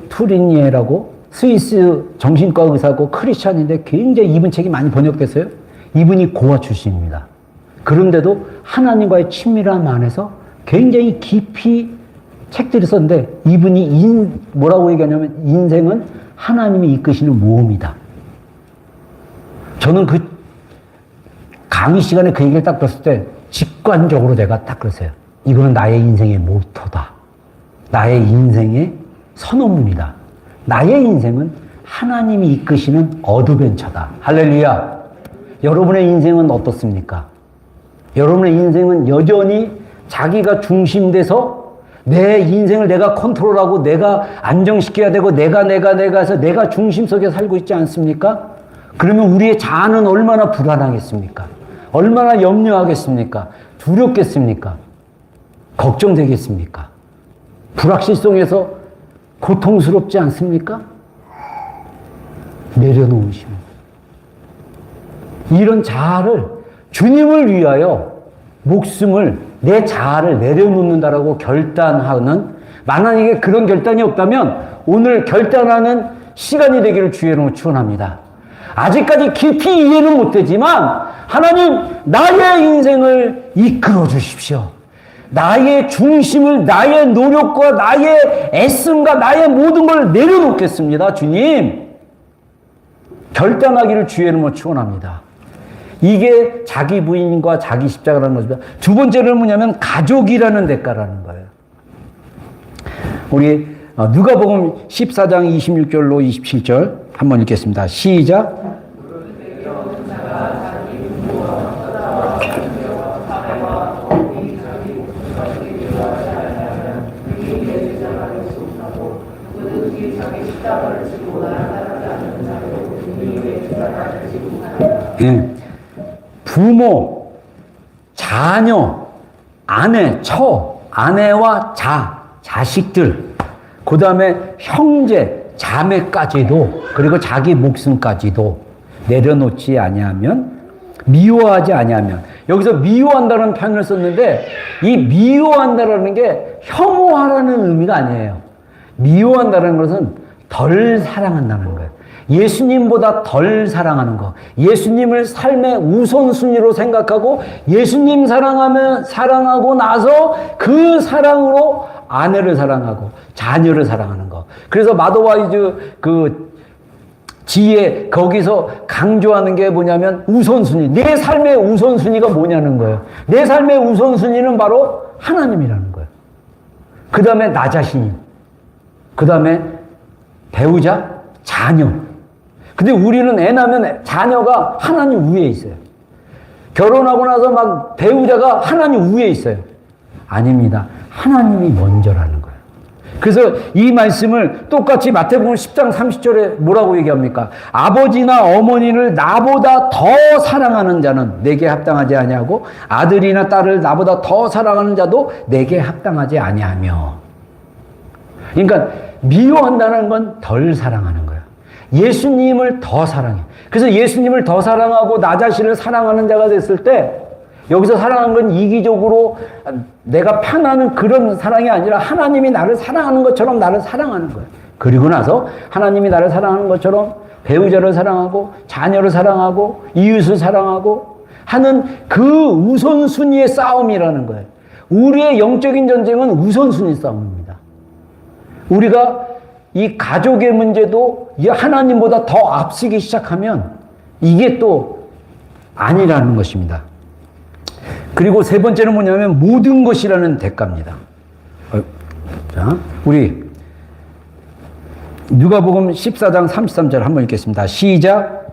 투리니에라고 스위스 정신과 의사고 크리스찬인데 굉장히 이분 책이 많이 번역됐어요. 이분이 고아 출신입니다. 그런데도 하나님과의 친밀함 안에서 굉장히 깊이 책들을 썼는데 이분이 뭐라고 얘기하냐면 인생은 하나님이 이끄시는 모험이다. 저는 그 강의 시간에 그 얘기를 딱 들었을 때 직관적으로 제가 딱 그랬어요. 이거는 나의 인생의 모토다. 나의 인생의 선언문이다. 나의 인생은 하나님이 이끄시는 어드벤처다. 할렐루야. 여러분의 인생은 어떻습니까? 여러분의 인생은 여전히 자기가 중심돼서 내 인생을 내가 컨트롤하고 내가 안정시켜야 되고 내가 해서 내가 중심 속에 살고 있지 않습니까? 그러면 우리의 자아는 얼마나 불안하겠습니까? 얼마나 염려하겠습니까? 두렵겠습니까? 걱정되겠습니까? 불확실성에서 고통스럽지 않습니까? 내려놓으시면 이런 자아를 주님을 위하여 목숨을 내 자아를 내려놓는다라고 결단하는 만약에 그런 결단이 없다면 오늘 결단하는 시간이 되기를 주의 이름으로 축원합니다. 아직까지 깊이 이해는 못되지만 하나님 나의 인생을 이끌어 주십시오. 나의 중심을 나의 노력과 나의 애씀과 나의 모든 걸 내려놓겠습니다. 주님 결단하기를 주의 이름으로 축원합니다. 이게 자기 부인과 자기 십자가라는 것입니다. 두 번째는 뭐냐면 가족이라는 대가라는 거예요. 우리 누가복음 14장 26절로 27절 한번 읽겠습니다. 시작. 부모, 자녀, 아내, 아내와 자식들, 그 다음에 형제, 자매까지도, 그리고 자기 목숨까지도 내려놓지 아니하면, 미워하지 아니하면, 여기서 미워한다는 표현을 썼는데, 이 미워한다라는 게 혐오하라는 의미가 아니에요. 미워한다는 것은 덜 사랑한다는 거예요. 예수님보다 덜 사랑하는 거. 예수님을 삶의 우선순위로 생각하고 예수님 사랑하고 나서 그 사랑으로 아내를 사랑하고 자녀를 사랑하는 거. 그래서 마더와이즈 그 지혜 거기서 강조하는 게 뭐냐면 우선순위. 내 삶의 우선순위가 뭐냐는 거예요. 내 삶의 우선순위는 바로 하나님이라는 거예요. 그 다음에 나 자신. 그 다음에 배우자, 자녀. 근데 우리는 애 낳으면 자녀가 하나님 위에 있어요. 결혼하고 나서 막 배우자가 하나님 위에 있어요. 아닙니다. 하나님이 먼저라는 거예요. 그래서 이 말씀을 똑같이 마태복음 10장 30절에 뭐라고 얘기합니까? 아버지나 어머니를 나보다 더 사랑하는 자는 내게 합당하지 아니하고 아들이나 딸을 나보다 더 사랑하는 자도 내게 합당하지 아니하며. 그러니까 미워한다는 건 덜 사랑하는 거예요. 예수님을 더 사랑해. 그래서 예수님을 더 사랑하고 나 자신을 사랑하는 자가 됐을 때 여기서 사랑하는 건 이기적으로 내가 편하는 그런 사랑이 아니라 하나님이 나를 사랑하는 것처럼 나를 사랑하는 거예요. 그리고 나서 하나님이 나를 사랑하는 것처럼 배우자를 사랑하고 자녀를 사랑하고 이웃을 사랑하고 하는 그 우선순위의 싸움이라는 거예요. 우리의 영적인 전쟁은 우선순위 싸움입니다. 우리가 이 가족의 문제도 하나님보다 더 앞서기 시작하면 이게 또 아니라는 것입니다. 그리고 세 번째는 뭐냐면 모든 것이라는 대가입니다. 자, 우리 누가복음 14장 33절 한번 읽겠습니다. 시작.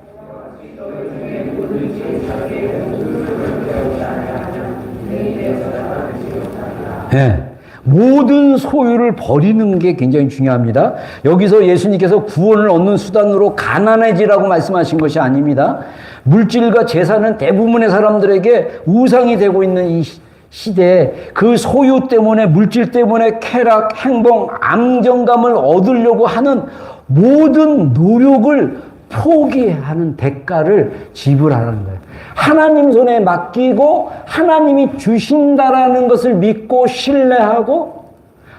네. 모든 소유를 버리는 게 굉장히 중요합니다. 여기서 예수님께서 구원을 얻는 수단으로 가난해지라고 말씀하신 것이 아닙니다. 물질과 재산은 대부분의 사람들에게 우상이 되고 있는 이 시대에 그 소유 때문에 물질 때문에 쾌락, 행복, 안정감을 얻으려고 하는 모든 노력을 포기하는 대가를 지불하는 거예요. 하나님 손에 맡기고 하나님이 주신다라는 것을 믿고 신뢰하고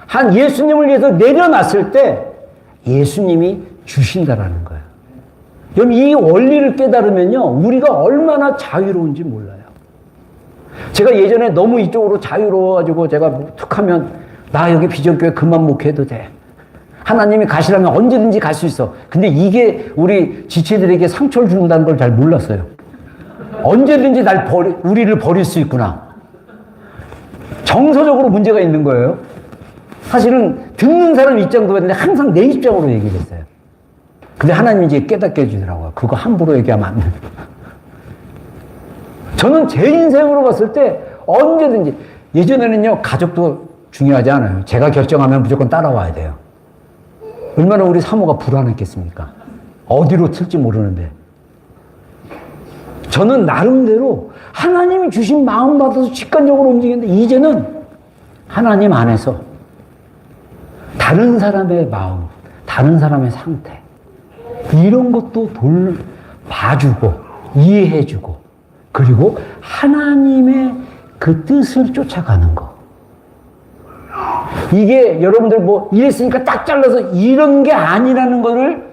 한 예수님을 위해서 내려놨을 때 예수님이 주신다라는 거예요. 여러분 이 원리를 깨달으면요 우리가 얼마나 자유로운지 몰라요. 제가 예전에 너무 이쪽으로 자유로워가지고 제가 툭하면 나 여기 비전교회 그만 목회해도 돼. 하나님이 가시라면 언제든지 갈 수 있어. 근데 이게 우리 지체들에게 상처를 준다는 걸 잘 몰랐어요. 언제든지 우리를 버릴 수 있구나. 정서적으로 문제가 있는 거예요. 사실은 듣는 사람 입장도 봤는데 항상 내 입장으로 얘기를 했어요. 근데 하나님이 이제 깨닫게 해주더라고요. 그거 함부로 얘기하면 안 돼. 저는 제 인생으로 봤을 때 언제든지 예전에는요 가족도 중요하지 않아요. 제가 결정하면 무조건 따라와야 돼요. 얼마나 우리 사모가 불안했겠습니까? 어디로 틀지 모르는데. 저는 나름대로 하나님이 주신 마음 받아서 직관적으로 움직이는데 이제는 하나님 안에서 다른 사람의 마음, 다른 사람의 상태 이런 것도 봐주고 이해해주고 그리고 하나님의 그 뜻을 쫓아가는 거. 이게 여러분들 뭐 이랬으니까 딱 잘라서 이런 게 아니라는 것을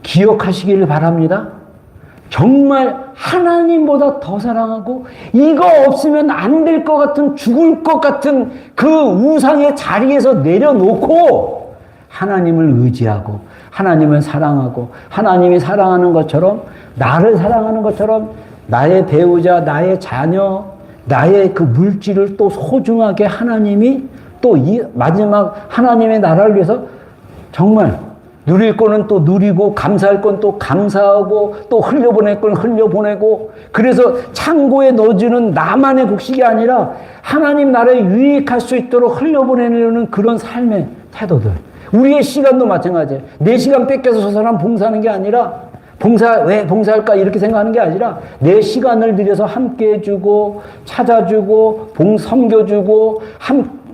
기억하시기를 바랍니다. 정말 하나님보다 더 사랑하고 이거 없으면 안 될 것 같은 죽을 것 같은 그 우상의 자리에서 내려놓고 하나님을 의지하고 하나님을 사랑하고 하나님이 사랑하는 것처럼 나를 사랑하는 것처럼 나의 배우자, 나의 자녀, 나의 그 물질을 또 소중하게 하나님이 또 이 마지막 하나님의 나라를 위해서 정말 누릴 거는 또 누리고 감사할 건 또 감사하고 또 흘려보낼 건 흘려보내고 그래서 창고에 넣어주는 나만의 곡식이 아니라 하나님 나라에 유익할 수 있도록 흘려보내려는 그런 삶의 태도들. 우리의 시간도 마찬가지예요. 내 시간 뺏겨서 저 사람 봉사하는 게 아니라 왜 봉사할까 이렇게 생각하는 게 아니라 내 시간을 들여서 함께 해주고 찾아주고 섬겨주고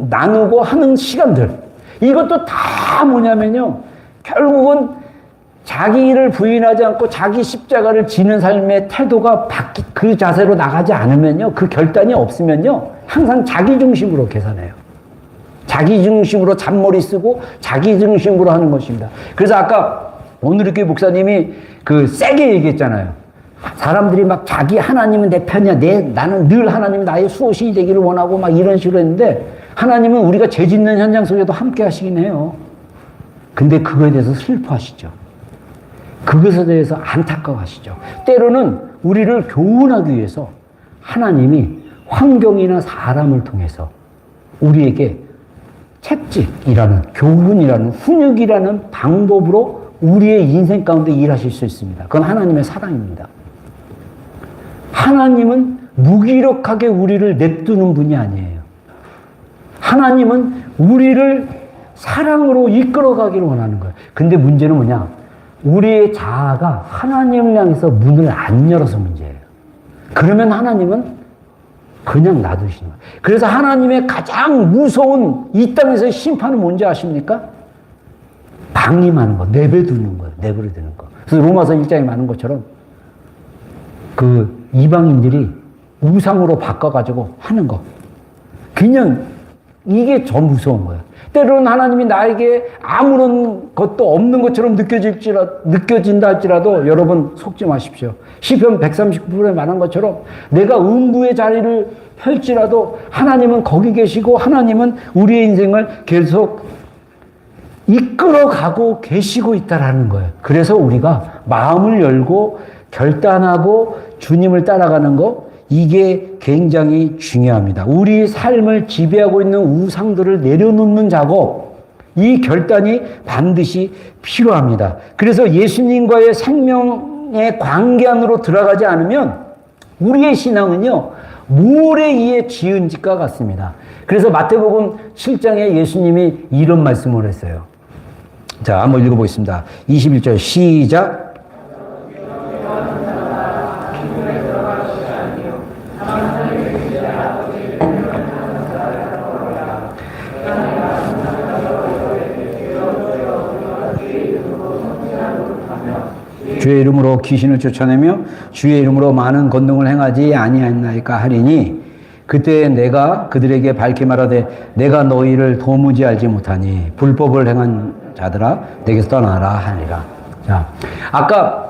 나누고 하는 시간들. 이것도 다 뭐냐면요. 결국은 자기 일을 부인하지 않고 자기 십자가를 지는 삶의 태도가 그 자세로 나가지 않으면요. 그 결단이 없으면요. 항상 자기 중심으로 계산해요. 자기 중심으로 잔머리 쓰고 자기 중심으로 하는 것입니다. 그래서 아까 오늘의 목사님이 세게 얘기했잖아요. 사람들이 막 자기 하나님은 내 편이야. 나는 늘 하나님이 나의 수호신이 되기를 원하고 막 이런 식으로 했는데 하나님은 우리가 죄 짓는 현장 속에도 함께 하시긴 해요. 근데 그거에 대해서 슬퍼하시죠. 그것에 대해서 안타까워하시죠. 때로는 우리를 교훈하기 위해서 하나님이 환경이나 사람을 통해서 우리에게 채찍이라는 교훈이라는 훈육이라는 방법으로 우리의 인생 가운데 일하실 수 있습니다. 그건 하나님의 사랑입니다. 하나님은 무기력하게 우리를 냅두는 분이 아니에요. 하나님은 우리를 사랑으로 이끌어가기를 원하는 거예요. 근데 문제는 뭐냐? 우리의 자아가 하나님을 향해서 문을 안 열어서 문제예요. 그러면 하나님은 그냥 놔두시는 거예요. 그래서 하나님의 가장 무서운 이 땅에서의 심판은 뭔지 아십니까? 방임하는 거, 내버려두는 거예요. 내버려두는 거. 그래서 로마서 1장에 말하는 것처럼 그 이방인들이 우상으로 바꿔가지고 하는 거. 그냥 이게 더 무서운 거예요. 때로는 하나님이 나에게 아무런 것도 없는 것처럼 느껴진다 할지라도 여러분 속지 마십시오. 시편 139편에 말한 것처럼 내가 음부의 자리를 펼지라도 하나님은 거기 계시고 하나님은 우리의 인생을 계속 이끌어가고 계시고 있다라는 거예요. 그래서 우리가 마음을 열고 결단하고 주님을 따라가는 거, 이게 굉장히 중요합니다. 우리 삶을 지배하고 있는 우상들을 내려놓는 작업, 이 결단이 반드시 필요합니다. 그래서 예수님과의 생명의 관계 안으로 들어가지 않으면 우리의 신앙은요, 모래 위에 지은 집과 같습니다. 그래서 마태복음 7장에 예수님이 이런 말씀을 했어요. 자, 한번 읽어보겠습니다. 21절 시작. 주의 이름으로 귀신을 쫓아내며 주의 이름으로 많은 권능을 행하지 아니하였나이까 하리니 그때 내가 그들에게 밝히 말하되 내가 너희를 도무지 알지 못하니 불법을 행한 자들아 내게서 떠나라 하니라. 자, 아까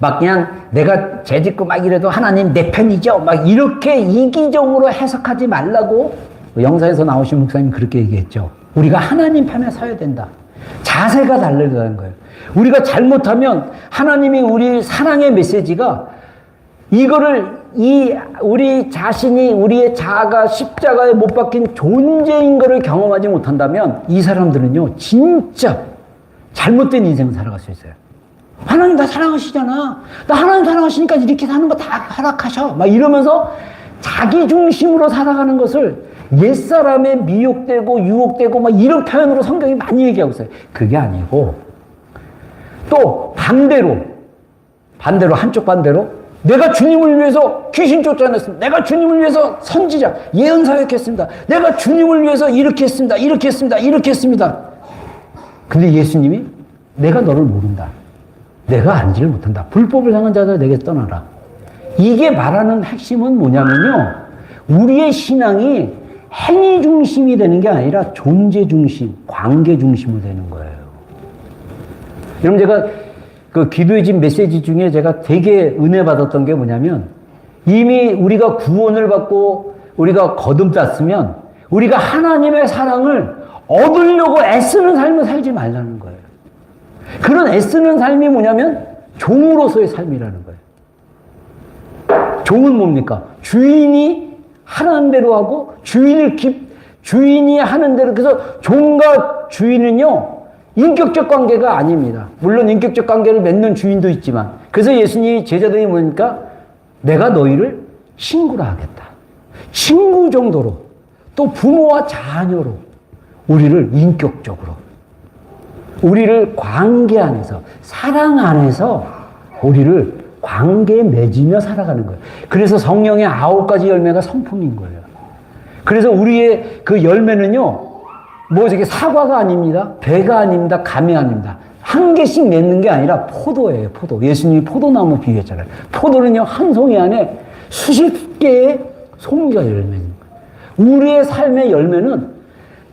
막 그냥 내가 죄짓고 막 이래도 하나님 내 편이죠 막 이렇게 이기적으로 해석하지 말라고 영상에서 나오신 목사님 그렇게 얘기했죠. 우리가 하나님 편에 서야 된다. 자세가 다르다는 거예요. 우리가 잘못하면 하나님이 우리 사랑의 메시지가 이거를 우리 자신이 우리의 자아가 십자가에 못 박힌 존재인 것을 경험하지 못한다면 이 사람들은요 진짜 잘못된 인생을 살아갈 수 있어요. 하나님 나 사랑하시잖아. 나 하나님 사랑하시니까 이렇게 사는 거 다 허락하셔. 막 이러면서 자기 중심으로 살아가는 것을 옛사람에 미혹되고 유혹되고 막 이런 표현으로 성경이 많이 얘기하고 있어요. 그게 아니고 또 반대로 한쪽 반대로 내가 주님을 위해서 귀신 쫓아냈습니다. 내가 주님을 위해서 선지자 예언 사역했습니다. 내가 주님을 위해서 이렇게 했습니다. 이렇게 했습니다. 이렇게 했습니다. 근데 예수님이 내가 너를 모른다. 내가 알지를 못한다. 불법을 향한 자들 내게서 떠나라. 이게 말하는 핵심은 뭐냐면요. 우리의 신앙이 행위 중심이 되는 게 아니라 존재 중심, 관계 중심으로 되는 거예요. 여러분 제가 그 기도의 집 메시지 중에 제가 되게 은혜 받았던 게 뭐냐면 이미 우리가 구원을 받고 우리가 거듭났으면 우리가 하나님의 사랑을 얻으려고 애쓰는 삶을 살지 말라는 거예요. 그런 애쓰는 삶이 뭐냐면 종으로서의 삶이라는 거예요. 종은 뭡니까? 주인이 하라는 대로 하고 주인이 하는 대로. 그래서 종과 주인은요 인격적 관계가 아닙니다. 물론 인격적 관계를 맺는 주인도 있지만 그래서 예수님이 제자들이 뭐니까 내가 너희를 친구라 하겠다. 친구 정도로 또 부모와 자녀로 우리를 인격적으로 우리를 관계 안에서 사랑 안에서 우리를 관계에 맺으며 살아가는 거예요. 그래서 성령의 9가지 열매가 성품인 거예요. 그래서 우리의 그 열매는요 뭐 저게 사과가 아닙니다. 배가 아닙니다. 감이 아닙니다. 한 개씩 맺는 게 아니라 포도예요. 포도. 예수님이 포도나무 비유했잖아요. 포도는요 한 송이 안에 수십 개의 송이가 열매입니다. 우리의 삶의 열매는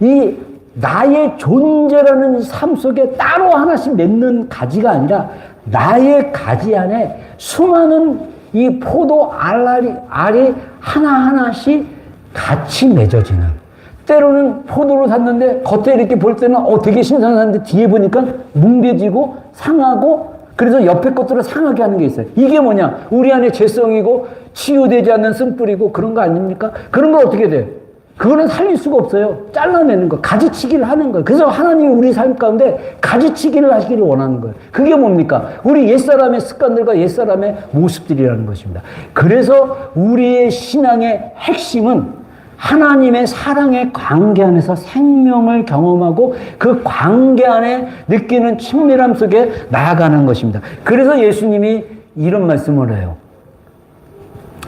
이 나의 존재라는 삶 속에 따로 하나씩 맺는 가지가 아니라 나의 가지 안에 수많은 이 포도 알이 하나하나씩 같이 맺어지는. 때로는 포도를 샀는데 겉에 이렇게 볼 때는 되게 신선한데 뒤에 보니까 뭉개지고 상하고 그래서 옆에 것들을 상하게 하는 게 있어요. 이게 뭐냐? 우리 안에 죄성이고 치유되지 않는 쓴뿌리고 그런 거 아닙니까? 그런 걸 어떻게 돼? 그거는 살릴 수가 없어요. 잘라내는 거, 가지치기를 하는 거예요. 그래서 하나님이 우리 삶 가운데 가지치기를 하시기를 원하는 거예요. 그게 뭡니까? 우리 옛사람의 습관들과 옛사람의 모습들이라는 것입니다. 그래서 우리의 신앙의 핵심은 하나님의 사랑의 관계 안에서 생명을 경험하고 그 관계 안에 느끼는 친밀함 속에 나아가는 것입니다. 그래서 예수님이 이런 말씀을 해요.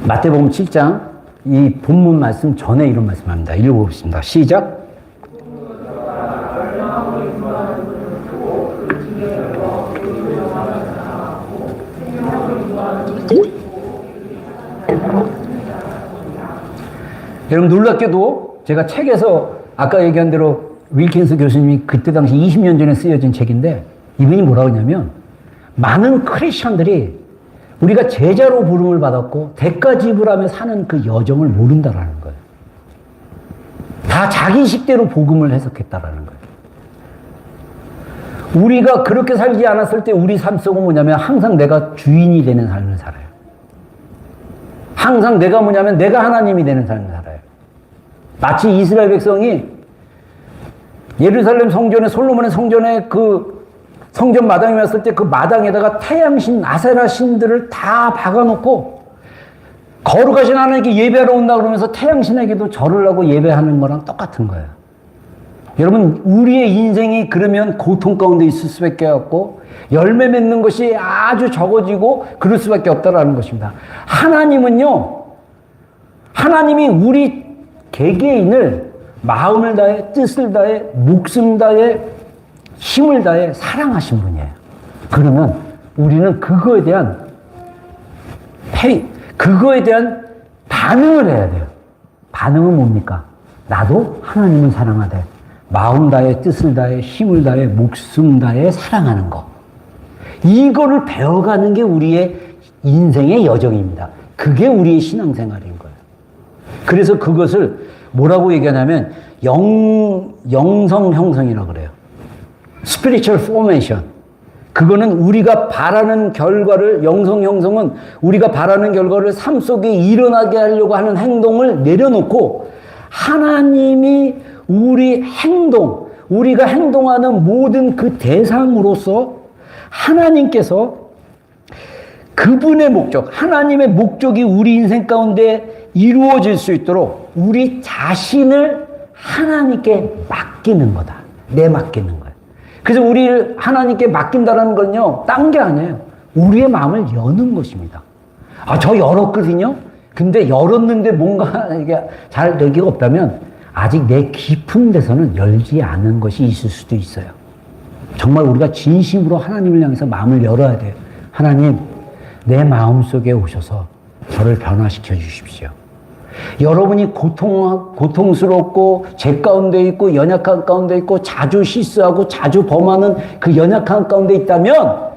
마태복음 7장 이 본문 말씀 전에 이런 말씀합니다. 읽어보겠습니다. 시작. 여러분 놀랍게도 제가 책에서 아까 얘기한 대로 윌킨스 교수님이 그때 당시 20년 전에 쓰여진 책인데 이분이 뭐라고 하냐면 많은 크리스천들이 우리가 제자로 부름을 받았고 대가 지불하며 사는 그 여정을 모른다라는 거예요. 다 자기 식대로 복음을 해석했다라는 거예요. 우리가 그렇게 살지 않았을 때 우리 삶 속은 뭐냐면 항상 내가 주인이 되는 삶을 살아요. 항상 내가 뭐냐면 내가 하나님이 되는 삶을 살아요. 마치 이스라엘 백성이 예루살렘 성전에 솔로몬의 성전에 그 성전 마당에 왔을 때 그 마당에다가 태양신, 아세라 신들을 다 박아놓고 거룩하신 하나님께 예배하러 온다 그러면서 태양신에게도 절을 하고 예배하는 거랑 똑같은 거예요. 여러분 우리의 인생이 그러면 고통 가운데 있을 수밖에 없고 열매 맺는 것이 아주 적어지고 그럴 수밖에 없다라는 것입니다. 하나님은요, 하나님이 우리 개개인을 마음을 다해, 뜻을 다해, 목숨 다해, 힘을 다해 사랑하신 분이에요. 그러면 우리는 그거에 대한 그거에 대한 반응을 해야 돼요. 반응은 뭡니까? 나도 하나님을 사랑하되 마음 다해, 뜻을 다해, 힘을 다해, 목숨 다해 사랑하는 거. 이거를 배워가는 게 우리의 인생의 여정입니다. 그게 우리의 신앙생활인 거예요. 그래서 그것을 뭐라고 얘기하냐면 영성 형성이라고 그래요. spiritual formation. 그거는 우리가 바라는 결과를, 영성 형성은 우리가 바라는 결과를 삶 속에 일어나게 하려고 하는 행동을 내려놓고 하나님이 우리 행동, 우리가 행동하는 모든 그 대상으로서 하나님께서 그분의 목적, 하나님의 목적이 우리 인생 가운데 이루어질 수 있도록 우리 자신을 하나님께 맡기는 거다. 내맡기는 거예요. 그래서 우리를 하나님께 맡긴다는 건요, 딴 게 아니에요. 우리의 마음을 여는 것입니다. 아, 저 열었거든요? 근데 열었는데 뭔가 이게 잘 되기가 없다면 아직 내 깊은 데서는 열지 않은 것이 있을 수도 있어요. 정말 우리가 진심으로 하나님을 향해서 마음을 열어야 돼요. 하나님, 내 마음 속에 오셔서 저를 변화시켜 주십시오. 여러분이 고통스럽고 죄 가운데 있고 연약한 가운데 있고 자주 실수하고 자주 범하는 그 연약한 가운데 있다면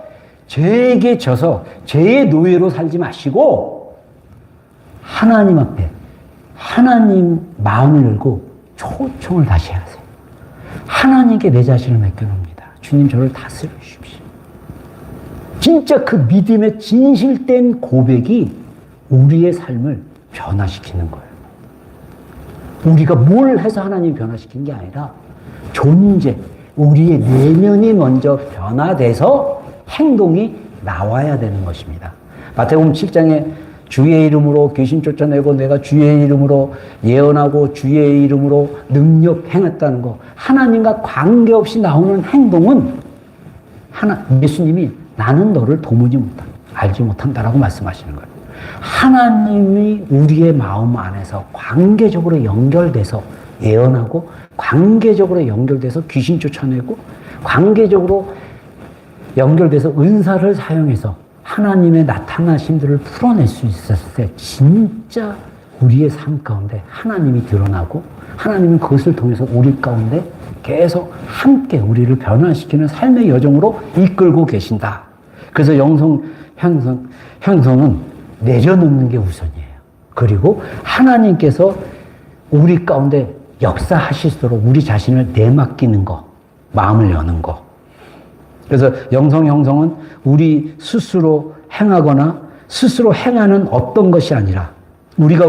죄에게 져서 죄의 노예로 살지 마시고 하나님 앞에 하나님 마음을 열고 초청을 다시 하세요. 하나님께 내 자신을 맡겨놓습니다. 주님 저를 다스려 주십시오. 진짜 그 믿음의 진실된 고백이 우리의 삶을 변화시키는 거예요. 우리가 뭘 해서 하나님 변화시킨 게 아니라 존재, 우리의 내면이 먼저 변화돼서 행동이 나와야 되는 것입니다. 마태복음 7장에 주의 이름으로 귀신 쫓아내고 내가 주의 이름으로 예언하고 주의 이름으로 능력 행했다는 거, 하나님과 관계없이 나오는 행동은 예수님이 나는 너를 도무지 못한다, 알지 못한다라고 말씀하시는 거예요. 하나님이 우리의 마음 안에서 관계적으로 연결돼서 예언하고 관계적으로 연결돼서 귀신 쫓아내고 관계적으로 연결돼서 은사를 사용해서 하나님의 나타나심들을 풀어낼 수 있었을 때 진짜 우리의 삶 가운데 하나님이 드러나고 하나님은 그것을 통해서 우리 가운데 계속 함께 우리를 변화시키는 삶의 여정으로 이끌고 계신다. 그래서 영성 형성은 내려놓는 게 우선이에요. 그리고 하나님께서 우리 가운데 역사하시도록 우리 자신을 내맡기는 거, 마음을 여는 거. 그래서 영성 형성은 우리 스스로 행하거나 스스로 행하는 어떤 것이 아니라 우리가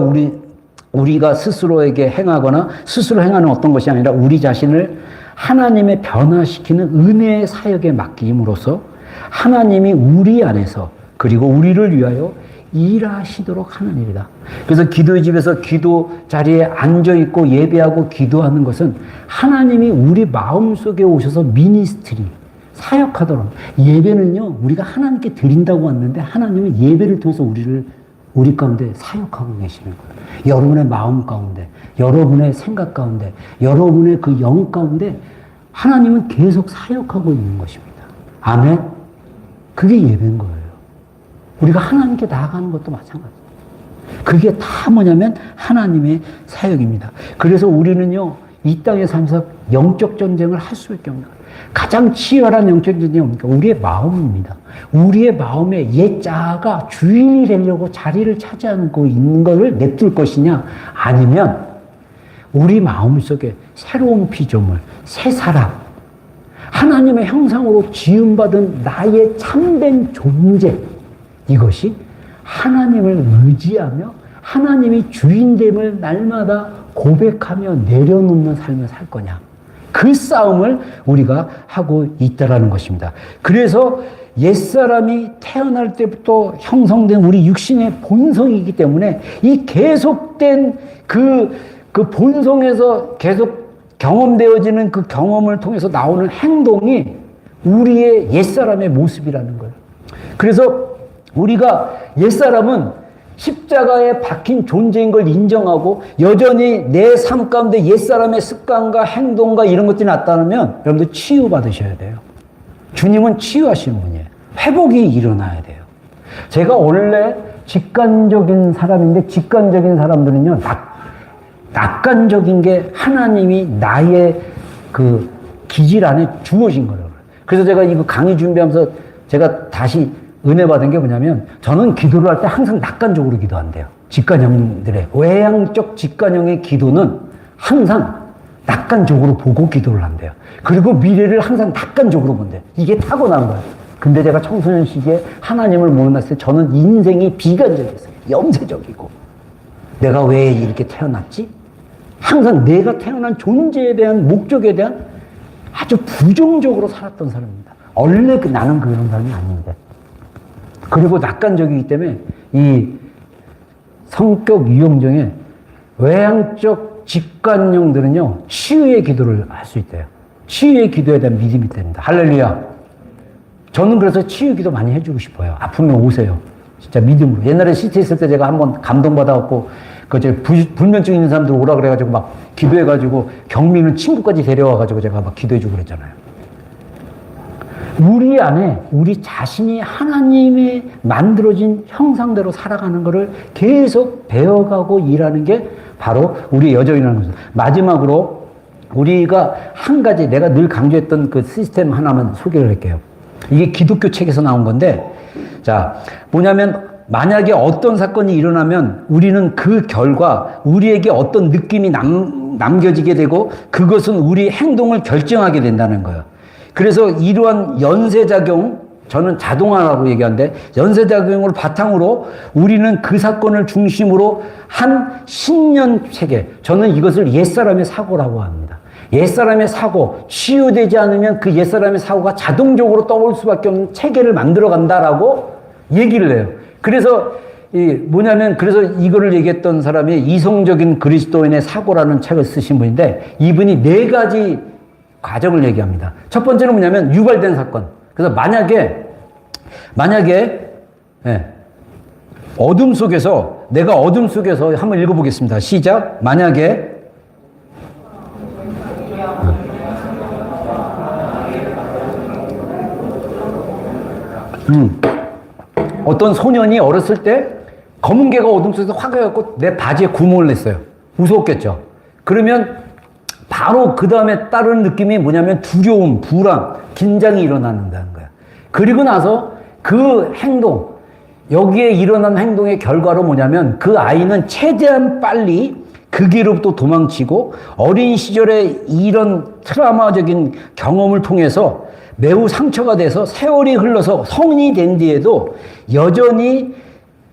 우리가 스스로에게 행하거나 스스로 행하는 어떤 것이 아니라 우리 자신을 하나님의 변화시키는 은혜의 사역에 맡김으로써 하나님이 우리 안에서 그리고 우리를 위하여 일하시도록 하는 일이다. 그래서 기도의 집에서 기도 자리에 앉아있고 예배하고 기도하는 것은 하나님이 우리 마음속에 오셔서 미니스트리, 사역하도록. 예배는요, 우리가 하나님께 드린다고 왔는데 하나님은 예배를 통해서 우리 가운데 사역하고 계시는 거예요. 여러분의 마음 가운데, 여러분의 생각 가운데, 여러분의 그 영 가운데 하나님은 계속 사역하고 있는 것입니다. 아멘? 그게 예배인 거예요. 우리가 하나님께 나아가는 것도 마찬가지예요. 그게 다 뭐냐면 하나님의 사역입니다. 그래서 우리는요, 이 땅에 살면서 영적 전쟁을 할 수밖에 없는 거예요. 가장 치열한 영적 전쟁이 뭡니까? 우리의 마음입니다. 우리의 마음에 옛 자아가 주인이 되려고 자리를 차지하고 있는 것을 냅둘 것이냐, 아니면 우리 마음속에 새로운 피조물, 새 사람, 하나님의 형상으로 지음받은 나의 참된 존재, 이것이 하나님을 의지하며 하나님이 주인됨을 날마다 고백하며 내려놓는 삶을 살 거냐. 그 싸움을 우리가 하고 있다라는 것입니다. 그래서 옛사람이 태어날 때부터 형성된 우리 육신의 본성이기 때문에 이 계속된 그 본성에서 계속 경험되어지는 그 경험을 통해서 나오는 행동이 우리의 옛사람의 모습이라는 거예요. 그래서 우리가 옛사람은 십자가에 박힌 존재인 걸 인정하고 여전히 내 삶 가운데 옛사람의 습관과 행동과 이런 것들이 나타나면 여러분들 치유받으셔야 돼요. 주님은 치유하시는 분이에요. 회복이 일어나야 돼요. 제가 원래 직관적인 사람인데 직관적인 사람들은요, 낙관적인 게 하나님이 나의 그 기질 안에 주어진 거라고요. 그래서 제가 이거 강의 준비하면서 제가 다시 은혜 받은 게 뭐냐면, 저는 기도를 할 때 항상 낙관적으로 기도한대요. 직관형들의 외향적 직관형의 기도는 항상 낙관적으로 보고 기도를 한대요. 그리고 미래를 항상 낙관적으로 본대요. 이게 타고난 거예요. 근데 제가 청소년 시기에 하나님을 만났을 때 저는 인생이 비관적이었어요. 염세적이고. 내가 왜 이렇게 태어났지? 항상 내가 태어난 존재에 대한 목적에 대한 아주 부정적으로 살았던 사람입니다. 원래 나는 그런 사람이 아닌데. 그리고 낙관적이기 때문에 이 성격 유형중에 외향적 직관형들은요, 치유의 기도를 할 수 있대요. 치유의 기도에 대한 믿음이 됩니다. 할렐루야. 저는 그래서 치유 기도 많이 해주고 싶어요. 아프면 오세요. 진짜 믿음으로. 옛날에 CT 있을 때 제가 한번 감동받아갖고, 불면증 있는 사람들 오라 그래가지고 막 기도해가지고 경미는 친구까지 데려와가지고 제가 막 기도해주고 그랬잖아요. 우리 안에 우리 자신이 하나님의 만들어진 형상대로 살아가는 것을 계속 배워가고 일하는 게 바로 우리의 여정이라는 것입니다. 마지막으로 우리가 한 가지 내가 늘 강조했던 그 시스템 하나만 소개를 할게요. 이게 기독교 책에서 나온 건데, 자, 뭐냐면 만약에 어떤 사건이 일어나면 우리는 그 결과 우리에게 어떤 느낌이 남겨지게 되고 그것은 우리 행동을 결정하게 된다는 거예요. 그래서 이러한 연쇄작용, 저는 자동화라고 얘기하는데, 연쇄작용을 바탕으로 우리는 그 사건을 중심으로 한 신년 체계, 저는 이것을 옛사람의 사고라고 합니다. 옛사람의 사고, 치유되지 않으면 그 옛사람의 사고가 자동적으로 떠올 수밖에 없는 체계를 만들어 간다라고 얘기를 해요. 그래서 그래서 이거를 얘기했던 사람이 이성적인 그리스도인의 사고라는 책을 쓰신 분인데, 이분이 4가지 과정을 얘기합니다. 첫 번째는 뭐냐면 유발된 사건. 그래서 만약에 어둠 속에서, 내가 어둠 속에서 한번 읽어보겠습니다. 시작. 만약에 어떤 소년이 어렸을 때 검은 개가 어둠 속에서 확 해갖고 내 바지에 구멍을 냈어요. 무서웠겠죠. 그러면 바로 그 다음에 따르는 느낌이 뭐냐면 두려움, 불안, 긴장이 일어난다는 거야. 그리고 나서 그 행동, 여기에 일어난 행동의 결과로 뭐냐면 그 아이는 최대한 빨리 그 길로부터 도망치고 어린 시절에 이런 트라우마적인 경험을 통해서 매우 상처가 돼서 세월이 흘러서 성인이 된 뒤에도 여전히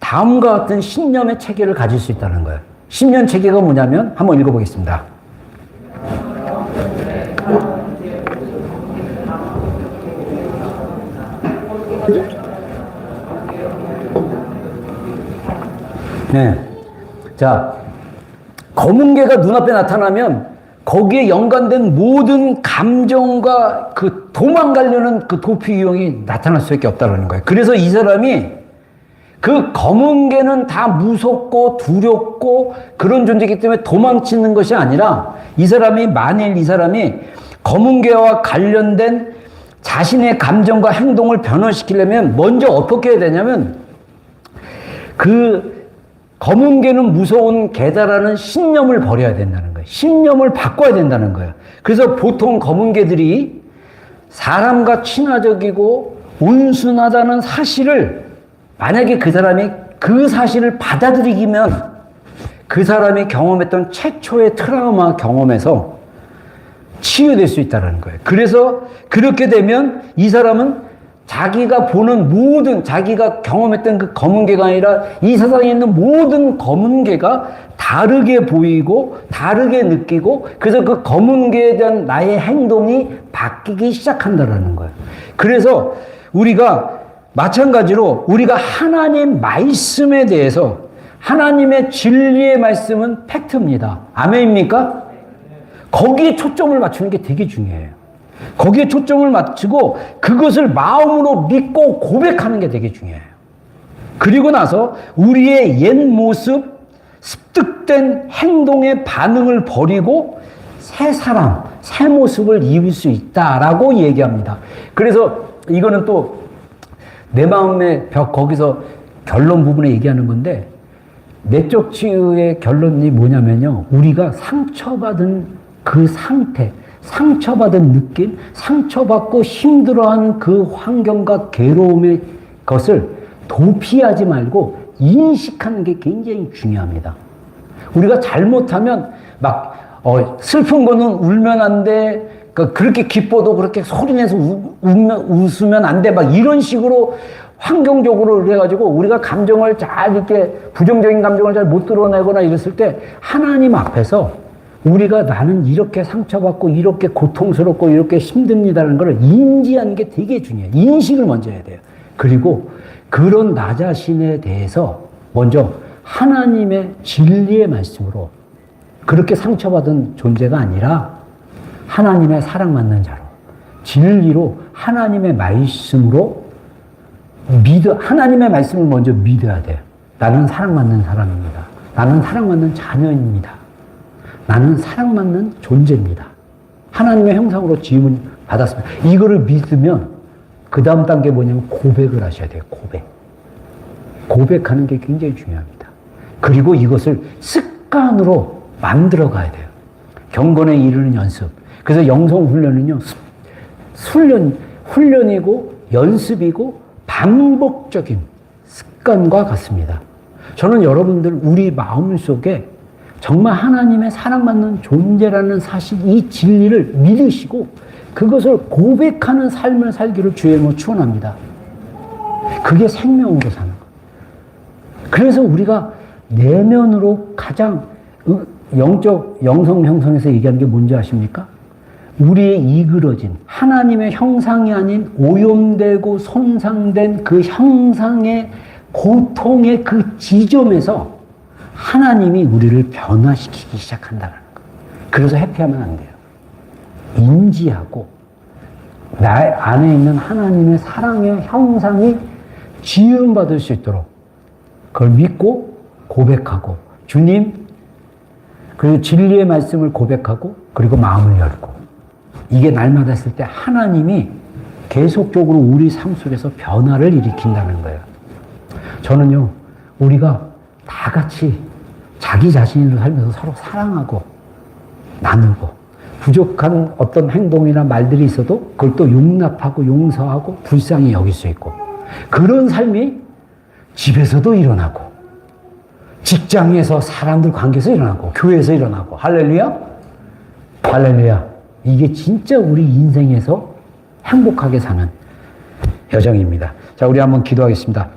다음과 같은 신념의 체계를 가질 수 있다는 거예요. 10년 체계가 뭐냐면 한번 읽어보겠습니다. 네. 자, 검은개가 눈앞에 나타나면 거기에 연관된 모든 감정과 그 도망가려는 그 도피 유형이 나타날 수밖에 없다는 거예요. 그래서 이 사람이 그 검은개는 다 무섭고 두렵고 그런 존재이기 때문에 도망치는 것이 아니라 이 사람이 만일 이 사람이 검은개와 관련된 자신의 감정과 행동을 변화시키려면 먼저 어떻게 해야 되냐면 그 검은개는 무서운 개다라는 신념을 버려야 된다는 거예요. 신념을 바꿔야 된다는 거예요. 그래서 보통 검은개들이 사람과 친화적이고 온순하다는 사실을 만약에 그 사람이 그 사실을 받아들이면 그 사람이 경험했던 최초의 트라우마 경험에서 치유될 수 있다는 거예요. 그래서 그렇게 되면 이 사람은 자기가 보는 모든, 자기가 경험했던 그 검은개가 아니라 이 세상에 있는 모든 검은개가 다르게 보이고 다르게 느끼고 그래서 그 검은개에 대한 나의 행동이 바뀌기 시작한다는 거예요. 그래서 우리가 마찬가지로 우리가 하나님 말씀에 대해서 하나님의 진리의 말씀은 팩트입니다. 아멘입니까? 거기에 초점을 맞추는 게 되게 중요해요. 거기에 초점을 맞추고 그것을 마음으로 믿고 고백하는 게 되게 중요해요. 그리고 나서 우리의 옛 모습, 습득된 행동의 반응을 버리고 새 사람, 새 모습을 입을 수 있다라고 얘기합니다. 그래서 이거는 또 내 마음의 벽 거기서 결론 부분에 얘기하는 건데 내적 치유의 결론이 뭐냐면요. 우리가 상처받은 그 상태, 상처받은 느낌, 상처받고 힘들어하는 그 환경과 괴로움의 것을 도피하지 말고 인식하는 게 굉장히 중요합니다. 우리가 잘못하면 막 슬픈 거는 울면 안 돼. 그렇게 기뻐도 그렇게 소리내서 웃으면 안 돼. 막 이런 식으로 환경적으로 그래가지고 우리가 감정을 잘 이렇게 부정적인 감정을 잘 못 드러내거나 이랬을 때 하나님 앞에서 우리가 나는 이렇게 상처받고 이렇게 고통스럽고 이렇게 힘듭니다라는 걸 인지하는 게 되게 중요해요. 인식을 먼저 해야 돼요. 그리고 그런 나 자신에 대해서 먼저 하나님의 진리의 말씀으로 그렇게 상처받은 존재가 아니라 하나님의 사랑받는 자로 진리로 하나님의 말씀으로 하나님의 말씀을 먼저 믿어야 돼요. 나는 사랑받는 사람입니다. 나는 사랑받는 자녀입니다. 나는 사랑받는 존재입니다. 하나님의 형상으로 지음을 받았습니다. 이거를 믿으면 그 다음 단계 뭐냐면 고백을 하셔야 돼요. 고백하는 게 굉장히 중요합니다. 그리고 이것을 습관으로 만들어 가야 돼요. 경건에 이르는 연습. 그래서 영성 훈련은요, 훈련이고 연습이고 반복적인 습관과 같습니다. 저는 여러분들 우리 마음 속에 정말 하나님의 사랑받는 존재라는 사실, 이 진리를 믿으시고 그것을 고백하는 삶을 살기를 주의 이름으로 축원합니다. 그게 생명으로 사는 거예요. 그래서 우리가 내면으로 가장 영적 영성 형성에서 얘기하는 게 뭔지 아십니까? 우리의 이그러진 하나님의 형상이 아닌 오염되고 손상된 그 형상의 고통의 그 지점에서 하나님이 우리를 변화시키기 시작한다는 거예요. 그래서 회피하면 안 돼요. 인지하고 나 안에 있는 하나님의 사랑의 형상이 지음받을 수 있도록 그걸 믿고 고백하고 주님 그리고 진리의 말씀을 고백하고 그리고 마음을 열고 이게 날마다 했을 때 하나님이 계속적으로 우리 삶 속에서 변화를 일으킨다는 거예요. 저는요 우리가 다 같이 자기 자신으로 살면서 서로 사랑하고 나누고 부족한 어떤 행동이나 말들이 있어도 그걸 또 용납하고 용서하고 불쌍히 여길 수 있고 그런 삶이 집에서도 일어나고 직장에서 사람들 관계에서 일어나고 교회에서 일어나고 할렐루야? 할렐루야. 이게 진짜 우리 인생에서 행복하게 사는 여정입니다. 자, 우리 한번 기도하겠습니다.